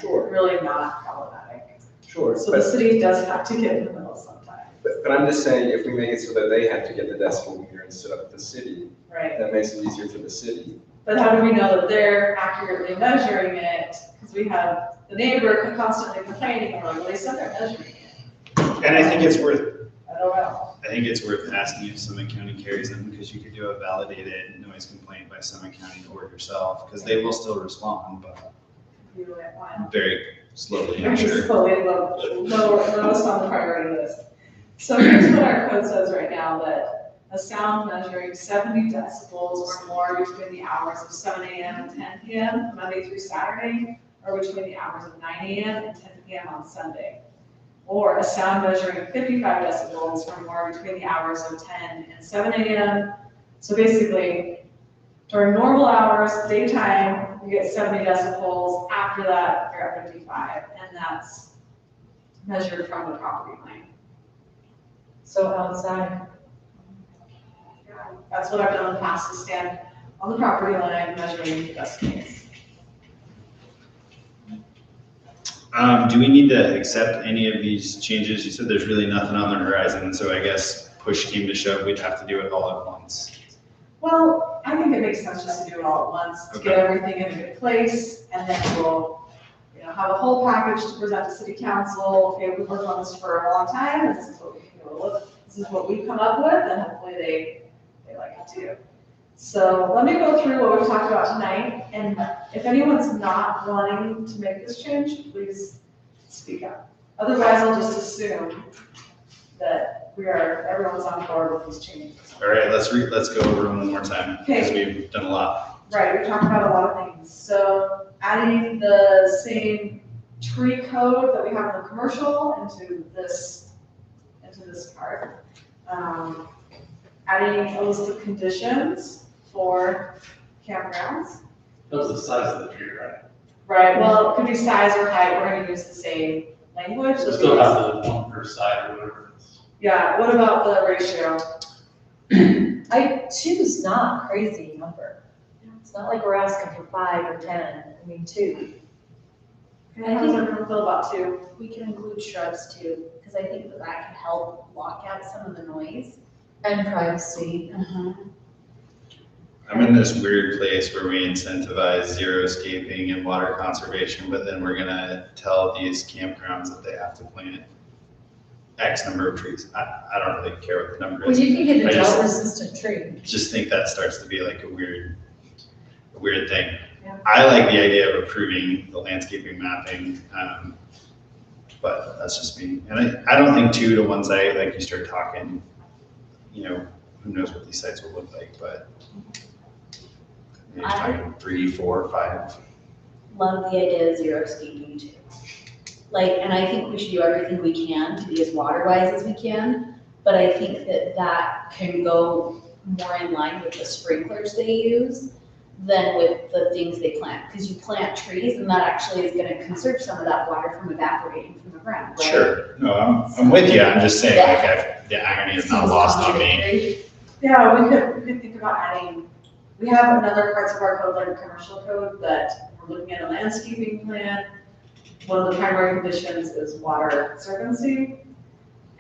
Sure. really not problematic. Sure, So the city does have to get in the middle sometimes, but I'm just saying, if we make it so that they have to get the decibel meter instead of the city, right? that makes it easier for the city. But how do we know that they're accurately measuring it? Because we have the neighbor constantly complaining, and we're like, well, they said they're measuring it. And I think it's worth asking if Summit County carries them, because you could do a validated noise complaint by Summit County or yourself, because they will still respond, but You know, like, why not? very slowly, I'm Very sure. slowly, lowest on the priority list. So here's what our code says right now, that a sound measuring 70 decibels or more between the hours of 7 a.m. and 10 p.m., Monday through Saturday, or between the hours of 9 a.m. and 10 p.m. on Sunday. Or a sound measuring 55 decibels or more between the hours of 10 and 7 a.m. So basically, during normal hours, daytime, you get 70 decibels. After that, you're at 55, and that's measured from the property line. so outside. That's what I've done in the past, is stand on the property line measuring decibels. Do we need to accept any of these changes? You said there's really nothing on the horizon, so I guess push came to shove, we'd have to do it all at once. Well, I think it makes sense just to do it all at once, to get everything in a good place, and then we'll, have a whole package to present to city council. Okay, we've worked on this for a long time, and this is what we've come up with, and hopefully they like it too. So let me go through what we've talked about tonight, and if anyone's not wanting to make this change, please speak up. Otherwise, I'll just assume that everyone's on board with these changes. All right, let's go over them one more time, because Okay. we've done a lot. Right, we talked about a lot of things. So adding the same tree code that we have in the commercial into this part. Adding a list of conditions for campgrounds. That was the size of the tree, right? Right, well, it could be size or height, we're gonna use the same language. So still have the one per side or whatever it is. Yeah, what about the ratio? 2's not crazy number. It's not like we're asking for 5 or 10, I mean 2. How does everyone feel about 2? we can include shrubs too, because I think that can help block out some of the noise. And privacy. I'm in this weird place where we incentivize xeriscaping and water conservation, but then we're gonna tell these campgrounds that they have to plant X number of trees. I don't really care what the number Well, is. you can get I a just- drought-resistant tree. Just think that starts to be like a weird thing. Yeah. I like the idea of approving the landscaping mapping, but that's just me. And I don't think 2 to 1 site, like you start talking, who knows what these sites will look like, but maybe talking 3, 4, 5. Love the idea of xeriscaping too. Like, and I think we should do everything we can to be as water wise as we can, but I think that can go more in line with the sprinklers they use than with the things they plant, because you plant trees and that actually is gonna conserve some of that water from evaporating from the ground, right? Sure, no, I'm with you, I'm just saying, like, the irony is not Seems lost on me. contradictory. Yeah, we could think about adding, we have another parts of our code, like a commercial code, that we're looking at a landscaping plan. One of the primary conditions is water conservancy.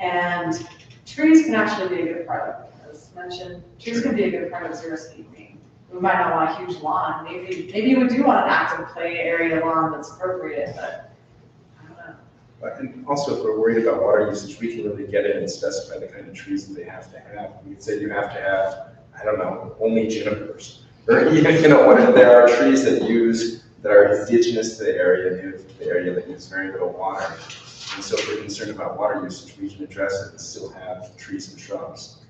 And trees can actually be a good part of it, as mentioned, trees can be a good part of xeriscaping. We might not want a huge lawn, maybe we do want an active play area lawn that's appropriate, but I don't know. And also, if we're worried about water usage, we can really get in and specify the kind of trees that they have to have. We could say you have to have, I don't know, only junipers. Or even, there are trees that are indigenous to the area, native to the area, that use very little water. And so if we're concerned about water usage, we can address it and still have trees and shrubs.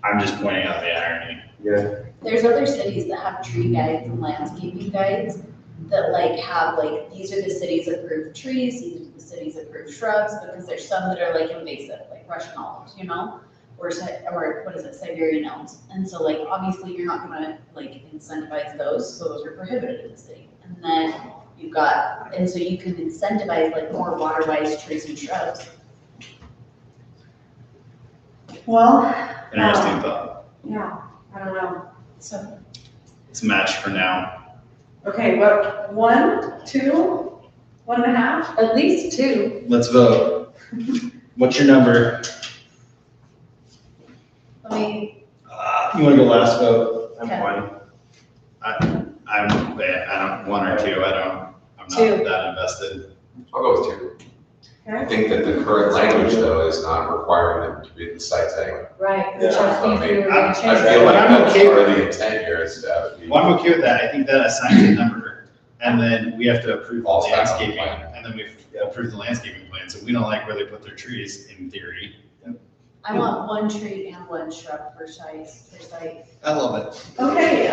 I'm just pointing out the irony. Yeah. There's other cities that have tree guides and landscaping guides that have these are the city's approved trees, these are the city's approved shrubs, because there's some that are invasive, like Russian olives, or what is it, Siberian elms. And so obviously you're not gonna incentivize those, so those are prohibited in the city. And then and so you can incentivize more water-wise trees and shrubs. Well, Interesting thought. yeah, I don't know. So It's matched for now. Okay, what, 1, 2, 1.5? At least 2. Let's vote. What's your number? let me, You wanna go last vote? I'm Okay. fine. I don't, 1 or 2, I'm not 2. that invested. I'll go with 2. I Okay. think that the current language though is not requiring them to be in the sites anyway. Right, Yeah. which I think we were I gonna I change feel that. like I'm that's okay with part of the intent here is to have it be. Well, I'm okay with that. I think that assigns a number, and then we have to approve the All staff on the landscaping, plan. and then we approve the landscaping plan. So we don't like where they put their trees, in theory. I want 1 tree and 1 shrub per site. I love it. Okay,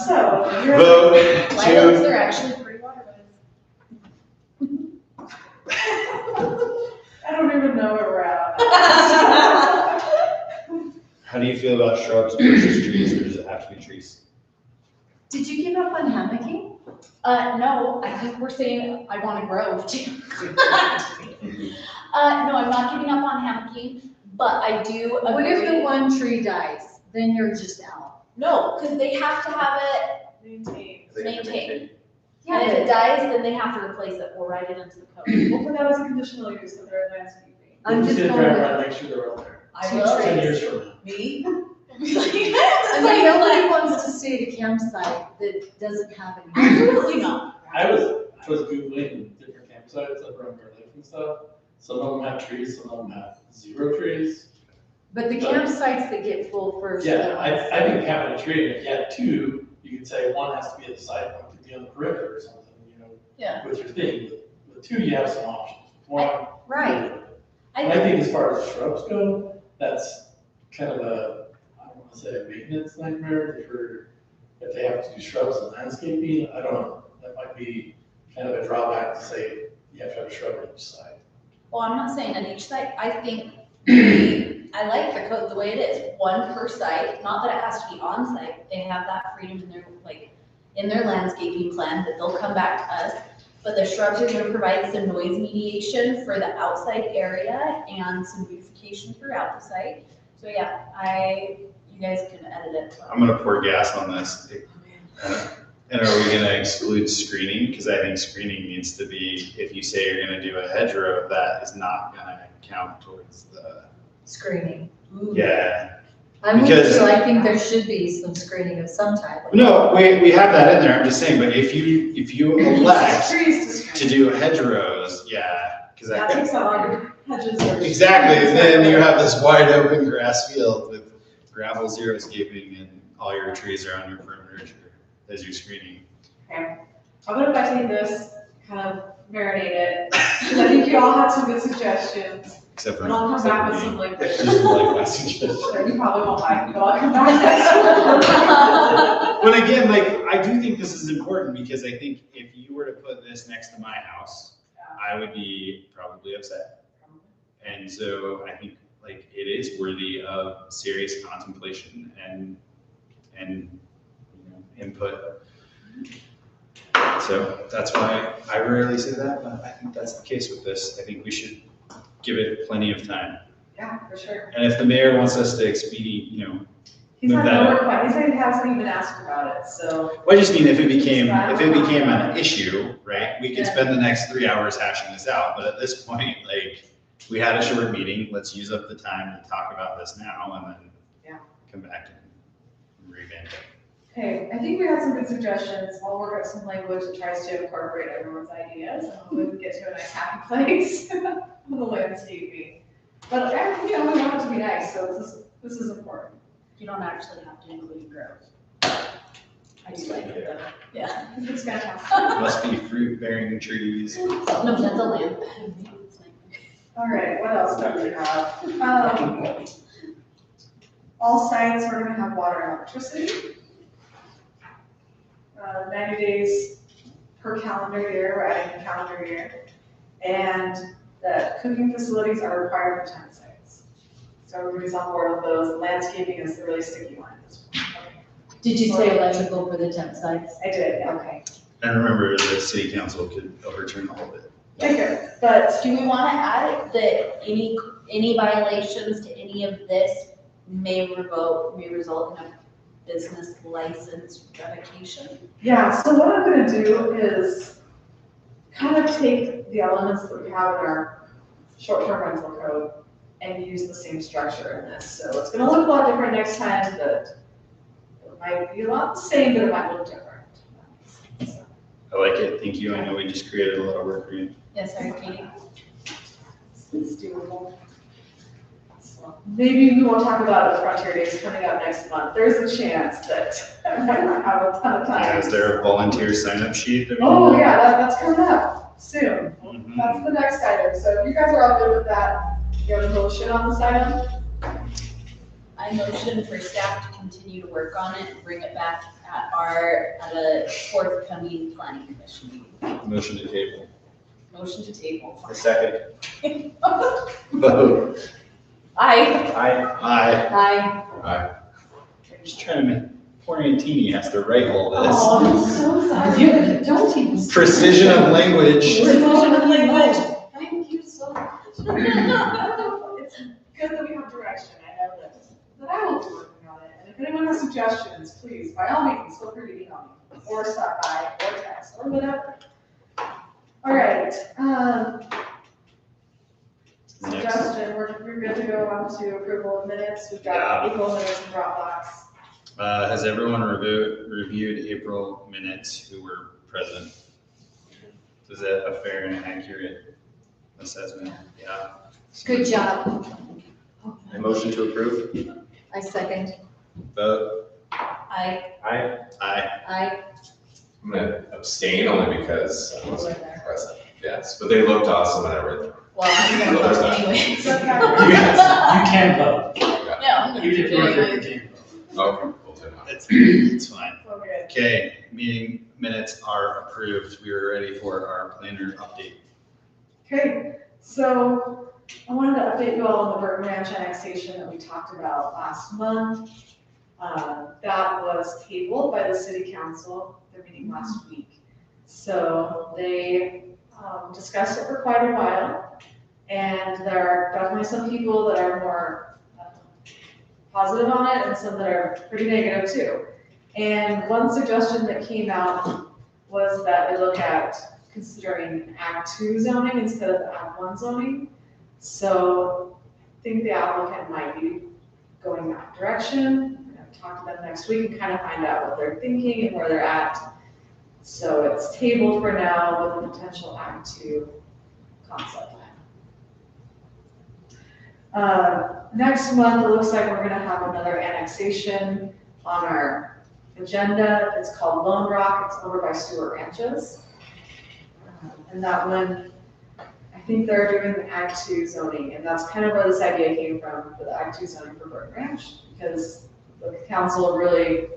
so you're. Vote Lilacs to, are actually pretty water I don't even know where we're at. how do you feel about shrubs versus trees, or does it have to be trees? Did you give up on hammocking? No, I think we're saying I want a grove too. No, I'm not giving up on hammocking, but I do What if the agree. one tree dies? Then you're just out. No, because they have to have it Maintain. maintained. Yeah, And if it but dies, then they have to replace it or write it into the code. We'll put that as a conditional use of their landscaping. I'm just Drive going around, with, make sure they're all there. I 2 will. 10 trees. years from now. Me? I mean, nobody wants to stay at a campsite that doesn't have any. Absolutely not. I was Googling different campsites up around Bear Lake and stuff. Some of them have trees, some of them have 0 trees. But the campsites that get full first. Yeah, I think having a tree, and if you had 2, you could say 1 has to be at the side, 1 could be on the perimeter or something, Yeah. with your thing. With 2, you have some options. 1. Right. And I think as far as shrubs go, that's kind of I don't want to say a maintenance nightmare if they have to do shrubs and landscaping. I don't know. That might be kind of a drawback to say you have to have a shrub on each side. Well, I'm not saying on each site. I think I like the code the way it is, 1 per site. Not that it has to be on site. They have that freedom in their landscaping plan that they'll come back to us. But the shrubs are gonna provide some noise mediation for the outside area and some beautification throughout the site. So yeah, you guys can edit it. I'm gonna pour gas on this. And are we gonna exclude screening? Because I think screening needs to be, if you say you're gonna do a hedgerow, that is not gonna count towards the, Screening. Ooh. yeah. I'm with Because- you, I think there should be some screening of some type. No, we have that in there, I'm just saying, but if you elect Trees to to screen. do hedgerows, yeah, because That takes a lot of hedges or. exactly, and then you have this wide open grass field with gravel xeriscaping and all your trees are on your perimeter as you're screening. Okay, how about if I take this, kind of marinate it, because I think you all had some good suggestions, Except for. and I'll come back with some me. liquid. Just like my suggestion. Sure, you probably won't like it, but I'll come back next month. But again, like, I do think this is important because I think if you were to put this next to my house, I would be probably upset. And so I think like it is worthy of serious contemplation and you know, input. So that's why I rarely say that, but I think that's the case with this. I think we should give it plenty of time. Yeah, for sure. And if the mayor wants us to expedite, you know, He's Move had that no up. request, he said he hasn't even asked about it, so. well, I just mean if it became an issue, right? We could Yeah. spend the next 3 hours hashing this out, but at this point, like, we had a short meeting, let's use up the time to talk about this now and then Yeah. come back and revamp it. Okay, I think we have some good suggestions. I'll work out some language that tries to incorporate everyone's ideas, and hopefully we get to a nice happy place with the landscaping. But, you know, we want it to be nice, so this is important. You don't actually have to include growth. I do like it though. Yeah. It's fantastic. Must be fruit-bearing trees. No, that's a lamp. All right, what else do we have? All sites are gonna have water and electricity. 90 days per calendar year, we're adding a calendar year. And the cooking facilities are required for 10 sites. So everybody's on board with those. Landscaping is the really sticky one at this point. Okay. Did you say electrical for the tent sites? I did, yeah. Okay. And remember, the city council could overturn all of it. Okay, but Do we want to add that any violations to any of this may result in a business license revocation? yeah, so what I'm gonna do is kind of take the elements that we have in our short-term rental code and use the same structure in this. So it's gonna look a lot different next time, but it might be a lot the same, but it might look different. So, I like it, thank you, I know we just created a lot of work for you. Yes, sorry, Katie. it's doable. So maybe we won't talk about the Frontier Days coming up next month. There's a chance that I might not have a ton of time. Is there a volunteer sign-up sheet? that we- Oh, yeah, that's coming up soon. Mhm. That's the next item. So if you guys are all good with that, you have a motion on this item? I motion for staff to continue to work on it and bring it back at a forthcoming planning commission meeting. Motion to table. Motion to table. A second. Vote. Aye. Aye. Aye. I'm just trying to make, poor Antini has to write all this. Oh, I'm so sorry. You, don't even. Precision of language. Precision of language. Thank you so much. It's good that we have direction, I know that, but I will be working on it. And if anyone has suggestions, please, by all means, feel free to email me, or stop by, or text, or whatever. All right, Next. suggestion, we're good to go on to approval of minutes. We've got Yeah. April minutes in Dropbox. Has everyone reviewed April minutes who were present? Is that a fair and accurate assessment? Yeah. Good job. A motion to approve? I second. Vote. Aye. Aye. Aye. Aye. I'm gonna abstain only because I We're wasn't there. present. Yes, but they looked awesome when I read them. Well, I'm gonna No, there's vote not. anyway. It's okay. You can vote. No, I'm gonna Even if do you it weren't there, you anyway. can vote. Okay, we'll do that. It's fine. Okay. Okay, meeting minutes are approved. We are ready for our planner update. Okay, so I wanted to update you all on the Burton Ranch annexation that we talked about last month. That was tabled by the city council, their meeting last week. So they discussed it for quite a while, and there are definitely some people that are more positive on it and some that are pretty negative too. And one suggestion that came out was that we look at considering Act 2 zoning instead of Act 1 zoning. So I think the applicant might be going that direction. We're gonna talk to them next week and kind of find out what they're thinking and where they're at. So it's tabled for now with a potential Act 2 concept plan. Next month, it looks like we're gonna have another annexation on our agenda. It's called Lone Rock. It's over by Stewart Ranches. And that one, I think they're doing the Act 2 zoning, and that's kind of where this idea came from, for the Act 2 zoning for Burton Ranch, because the council really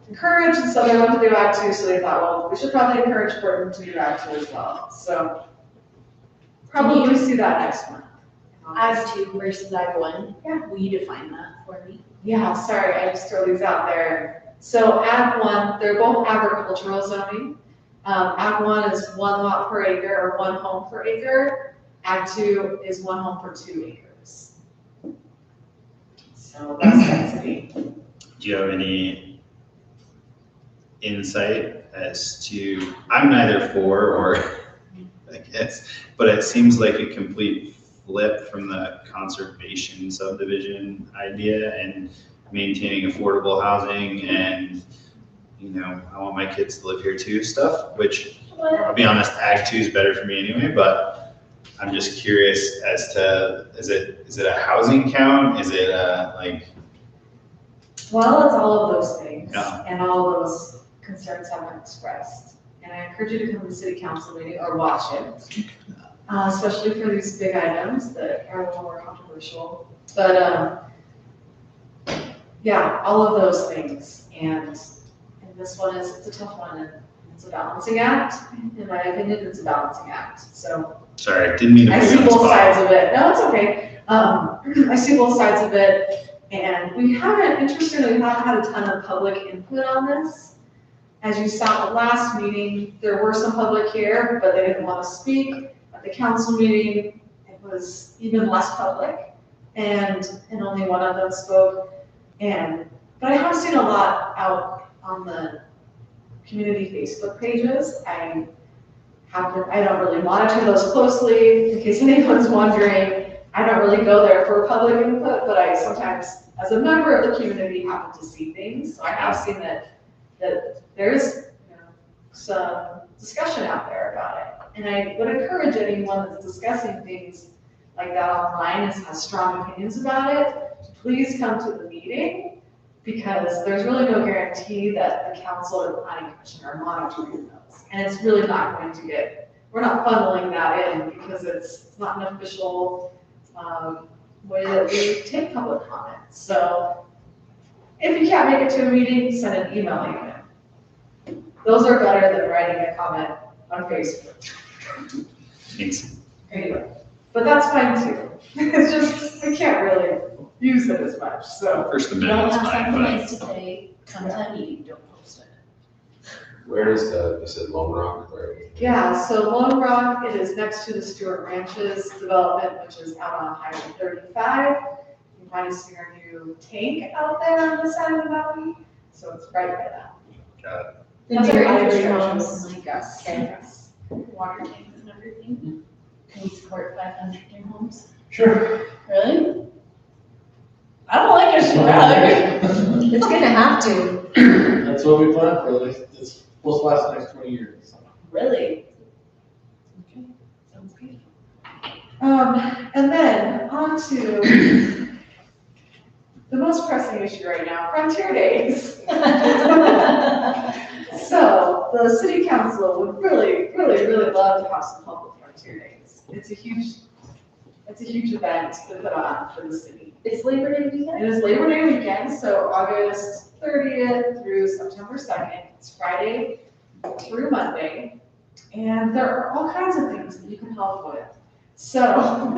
encouraged, and so they wanted to do Act 2, so they thought, well, we should probably encourage Burton to do Act 2 as well. So probably see that next month. Ag 2 versus Ag 1. Yeah. Will you define that for me? Yeah, sorry, I just throw these out there. So Ag 1, they're both agricultural zoning. Ag 1 is 1 lot per acre or 1 home per acre. Ag 2 is 1 home per 2 acres. So that's density. Do you have any insight as to, I'm neither for or against, but it seems like a complete flip from the conservation subdivision idea and maintaining affordable housing and, you know, I want my kids to live here too stuff, which I'll be honest, Ag 2 is better for me anyway, but I'm just curious as to, is it a housing count? Is it a, like? Well, it's all of those things, Yeah. and all of those concerns have been expressed. And I encourage you to come to the city council meeting or watch it, especially for these big items that are a little more controversial. But yeah, all of those things, and this one it's a tough one, and it's a balancing act. In my opinion, it's a balancing act. So Sorry, didn't mean to I put you see on the both spot. sides of it. No, it's okay. I see both sides of it, and we haven't, interestingly, we haven't had a ton of public input on this. As you saw at the last meeting, there were some public here, but they didn't want to speak. At the council meeting, it was even less public, and only one of them spoke. But I have seen a lot out on the community Facebook pages. I don't really monitor those closely, in case anyone's wondering. I don't really go there for public input, but I sometimes, as a member of the community, happen to see things. So I have seen that there's, you know, some discussion out there about it. And I would encourage anyone that's discussing things like that online and has strong opinions about it, to please come to the meeting, because there's really no guarantee that the council or the planning commission are monitoring those. And it's really not going to get, we're not funneling that in because it's not an official way that we take public comment. So if you can't make it to a meeting, send an email even. Those are better than writing a comment on Facebook. Thanks. Anyway, but that's fine too. It's just, we can't really use it as much, so. First You don't Amendment's have fine, something but nice to say, come to that meeting, don't post it. Where is you said Lone Rock, where? Yeah, so Lone Rock, it is next to the Stewart Ranches development, which is out on Highway 35. You might have seen our new tank out there on the side of the mountain, so it's right by that. got it. The That's new our Ivory infrastructure. homes, like, Yes, okay. yes. Water tanks and everything. Can we support 500 new homes? Sure. Really? I don't like it, sure. It's gonna have to. That's what we plan for, like, it's supposed to last the next 20 years. Really? Okay, sounds good. And then on to the most pressing issue right now, Frontier Days. So the city council would really, really, really love to have some help with Frontier Days. It's a huge event to put on for the city. It's Labor Day weekend? It is Labor Day weekend, so August 30th through September 2nd. It's Friday through Monday. And there are all kinds of things that you can help with. So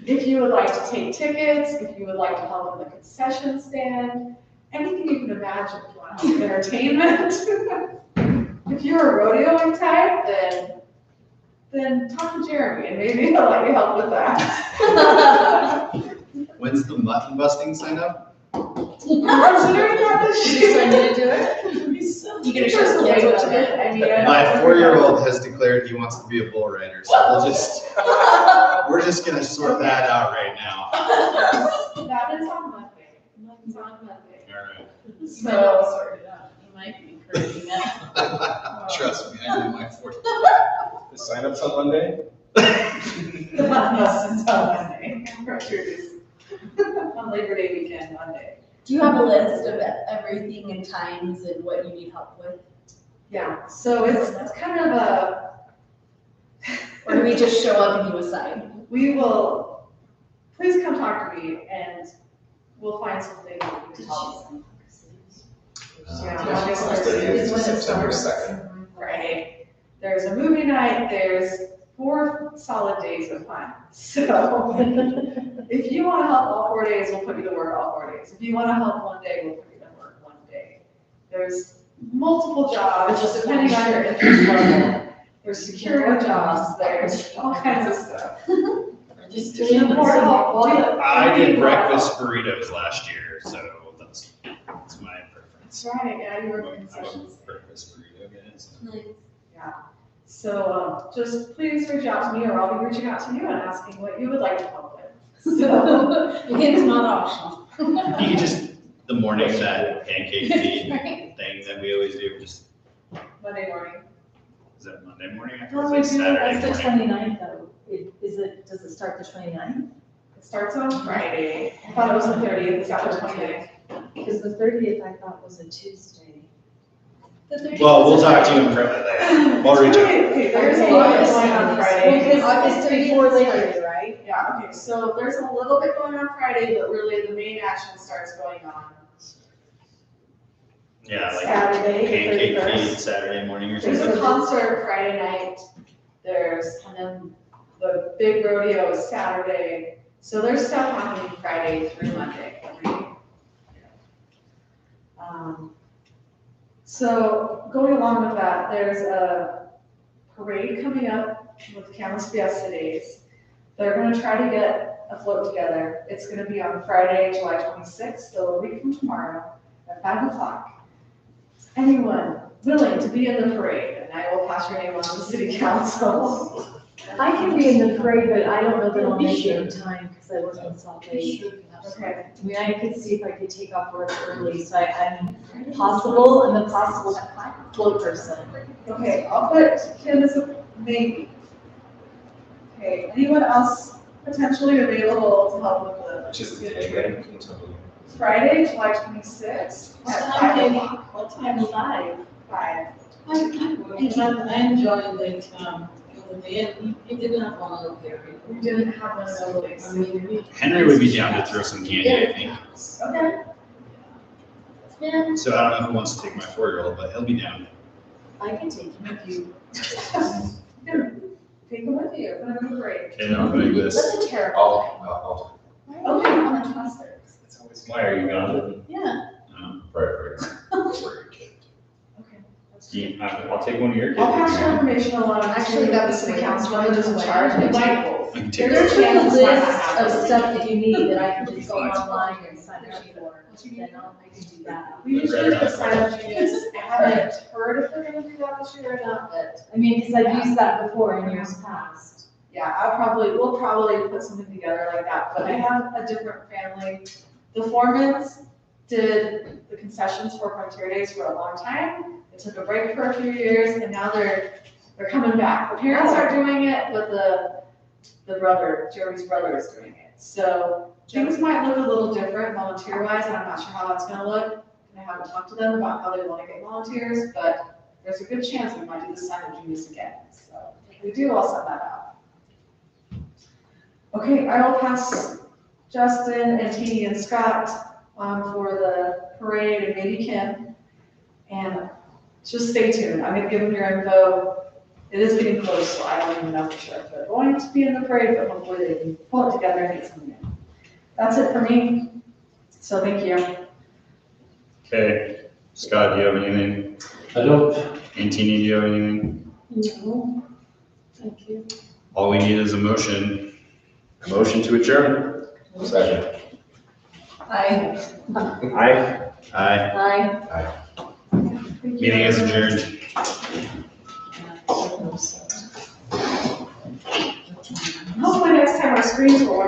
if you would like to take tickets, if you would like to help with the concession stand, anything you can imagine if you want to help with entertainment. If you're a rodeoing type, then talk to Jeremy and maybe he'll let you help with that. When's the mutton busting sign up? I'm considering that this You year. just want to do it? You gonna show some kids what to do? I mean, I My don't- 4-year-old has declared he wants to be a bull rider, so we'll just. We're just gonna sort that out right now. That is on Monday. It's on Monday. All right. So, sort it out. You might be encouraging that. Trust me, I know my forte. The sign-up's on Monday? yes, it's on Monday. Records. On Labor Day weekend, Monday. Do you have a list of everything and times and what you need help with? Yeah, so it's kind of a, Or do we just show up and you assign? we will, please come talk to me and we'll find something that we can help. Yeah, August Thursday, 30th is September 2nd. Friday. There's a movie night, there's 4 solid days of fun. So if you want to help all 4 days, we'll put you to work all 4 days. If you want to help one day, we'll put you to work one day. There's multiple jobs, just depending on your interest level. There's security jobs, there's all kinds of stuff. Just If you want help, I did breakfast burritos last year, so that's my preference. Right, yeah, you were I'm a concessions. breakfast burrito guy. so. Yeah, so just please reach out to me or I'll be reaching out to you and asking what you would like to help with. So, It's not optional. You can just, the morning, that pancake feed thing that we always do, just, Monday morning. is that Monday morning? I Well, thought we it was do, like Saturday that's the morning. 29th though. Does it start the 29th? It starts on Friday. I thought it was the 30th, it's got the 29th. Because the 30th I thought was a Tuesday. Well, we'll talk to you in private later. I'll reach out. Okay, there's a lot going on Friday. August 30th Before is Labor Friday. Day, right? Yeah, okay, so there's a little bit going on Friday, but really the main action starts going on Yeah, like Saturday, pancake the feed 31st. Saturday morning or There's something. a concert Friday night, and then the big rodeo is Saturday. So there's stuff happening Friday through Monday. So going along with that, there's a parade coming up with Camas Fiesta Days. They're gonna try to get a float together. It's gonna be on Friday, July 26th, so a week from tomorrow at 5 o'clock. Anyone willing to be in the parade, and I will pass your name on to the city council. I can be in the parade, but I don't know that I'll make it in time because I work in Salt Lake. Okay, I mean, I could see if I could take off work early, so I'm possible, I'm a possible float person. okay, I'll put Kim as a maybe. Okay, anyone else potentially available to help with the Which is the day again? Can you tell me? Friday, July 26th at 5 o'clock. What time is live? 5. I enjoyed that, he did not want to look there. We didn't have one of those. I mean, we. Henry would be down to throw some candy, I think. Okay. Yeah. So I don't know who wants to take my 4-year-old, but he'll be down. I can take him if you. Take them with you, put them in the parade. Okay, now I'm gonna do this. That's a terrible. I'll, Okay. On the clusters. it's always. Why are you gone? Yeah. Right. Okay. I'll take one of your kids. I'll pass your information along. Actually, that's the councilman who's in charge. They might. I can take There's it. a chances might not list of happen. stuff that you need that I can just go online and sign up for. Then I can do that. We usually just sign up Genius. I haven't heard if they're gonna do that this year or not, but I mean, because I've used that before in years past. yeah, we'll probably put something together like that. But I have a different family. The Foremans did the concessions for Frontier Days for a long time. They took a break for a few years and now they're coming back. The parents are doing it, but Jeremy's brother is doing it. So things might look a little different volunteer-wise, and I'm not sure how that's gonna look. I haven't talked to them about how they wanna get volunteers, but there's a good chance we might do the silent genius again. So if we do, I'll send that out. Okay, I will pass Justin and Teeny and Scott on for the parade and maybe Kim. And just stay tuned. I'm gonna give them your info. It is getting close, so I don't even know for sure if they're going to be in the parade, but hopefully they can pull it together and get something in. That's it for me. So thank you. Okay, Scott, do you have anything? I don't. And Teeny, do you have anything? No, thank you. All we need is a motion. A motion to adjourn. Second. I. Aye. Aye. Thank you. Meeting is adjourned. Hopefully next time screens were ordered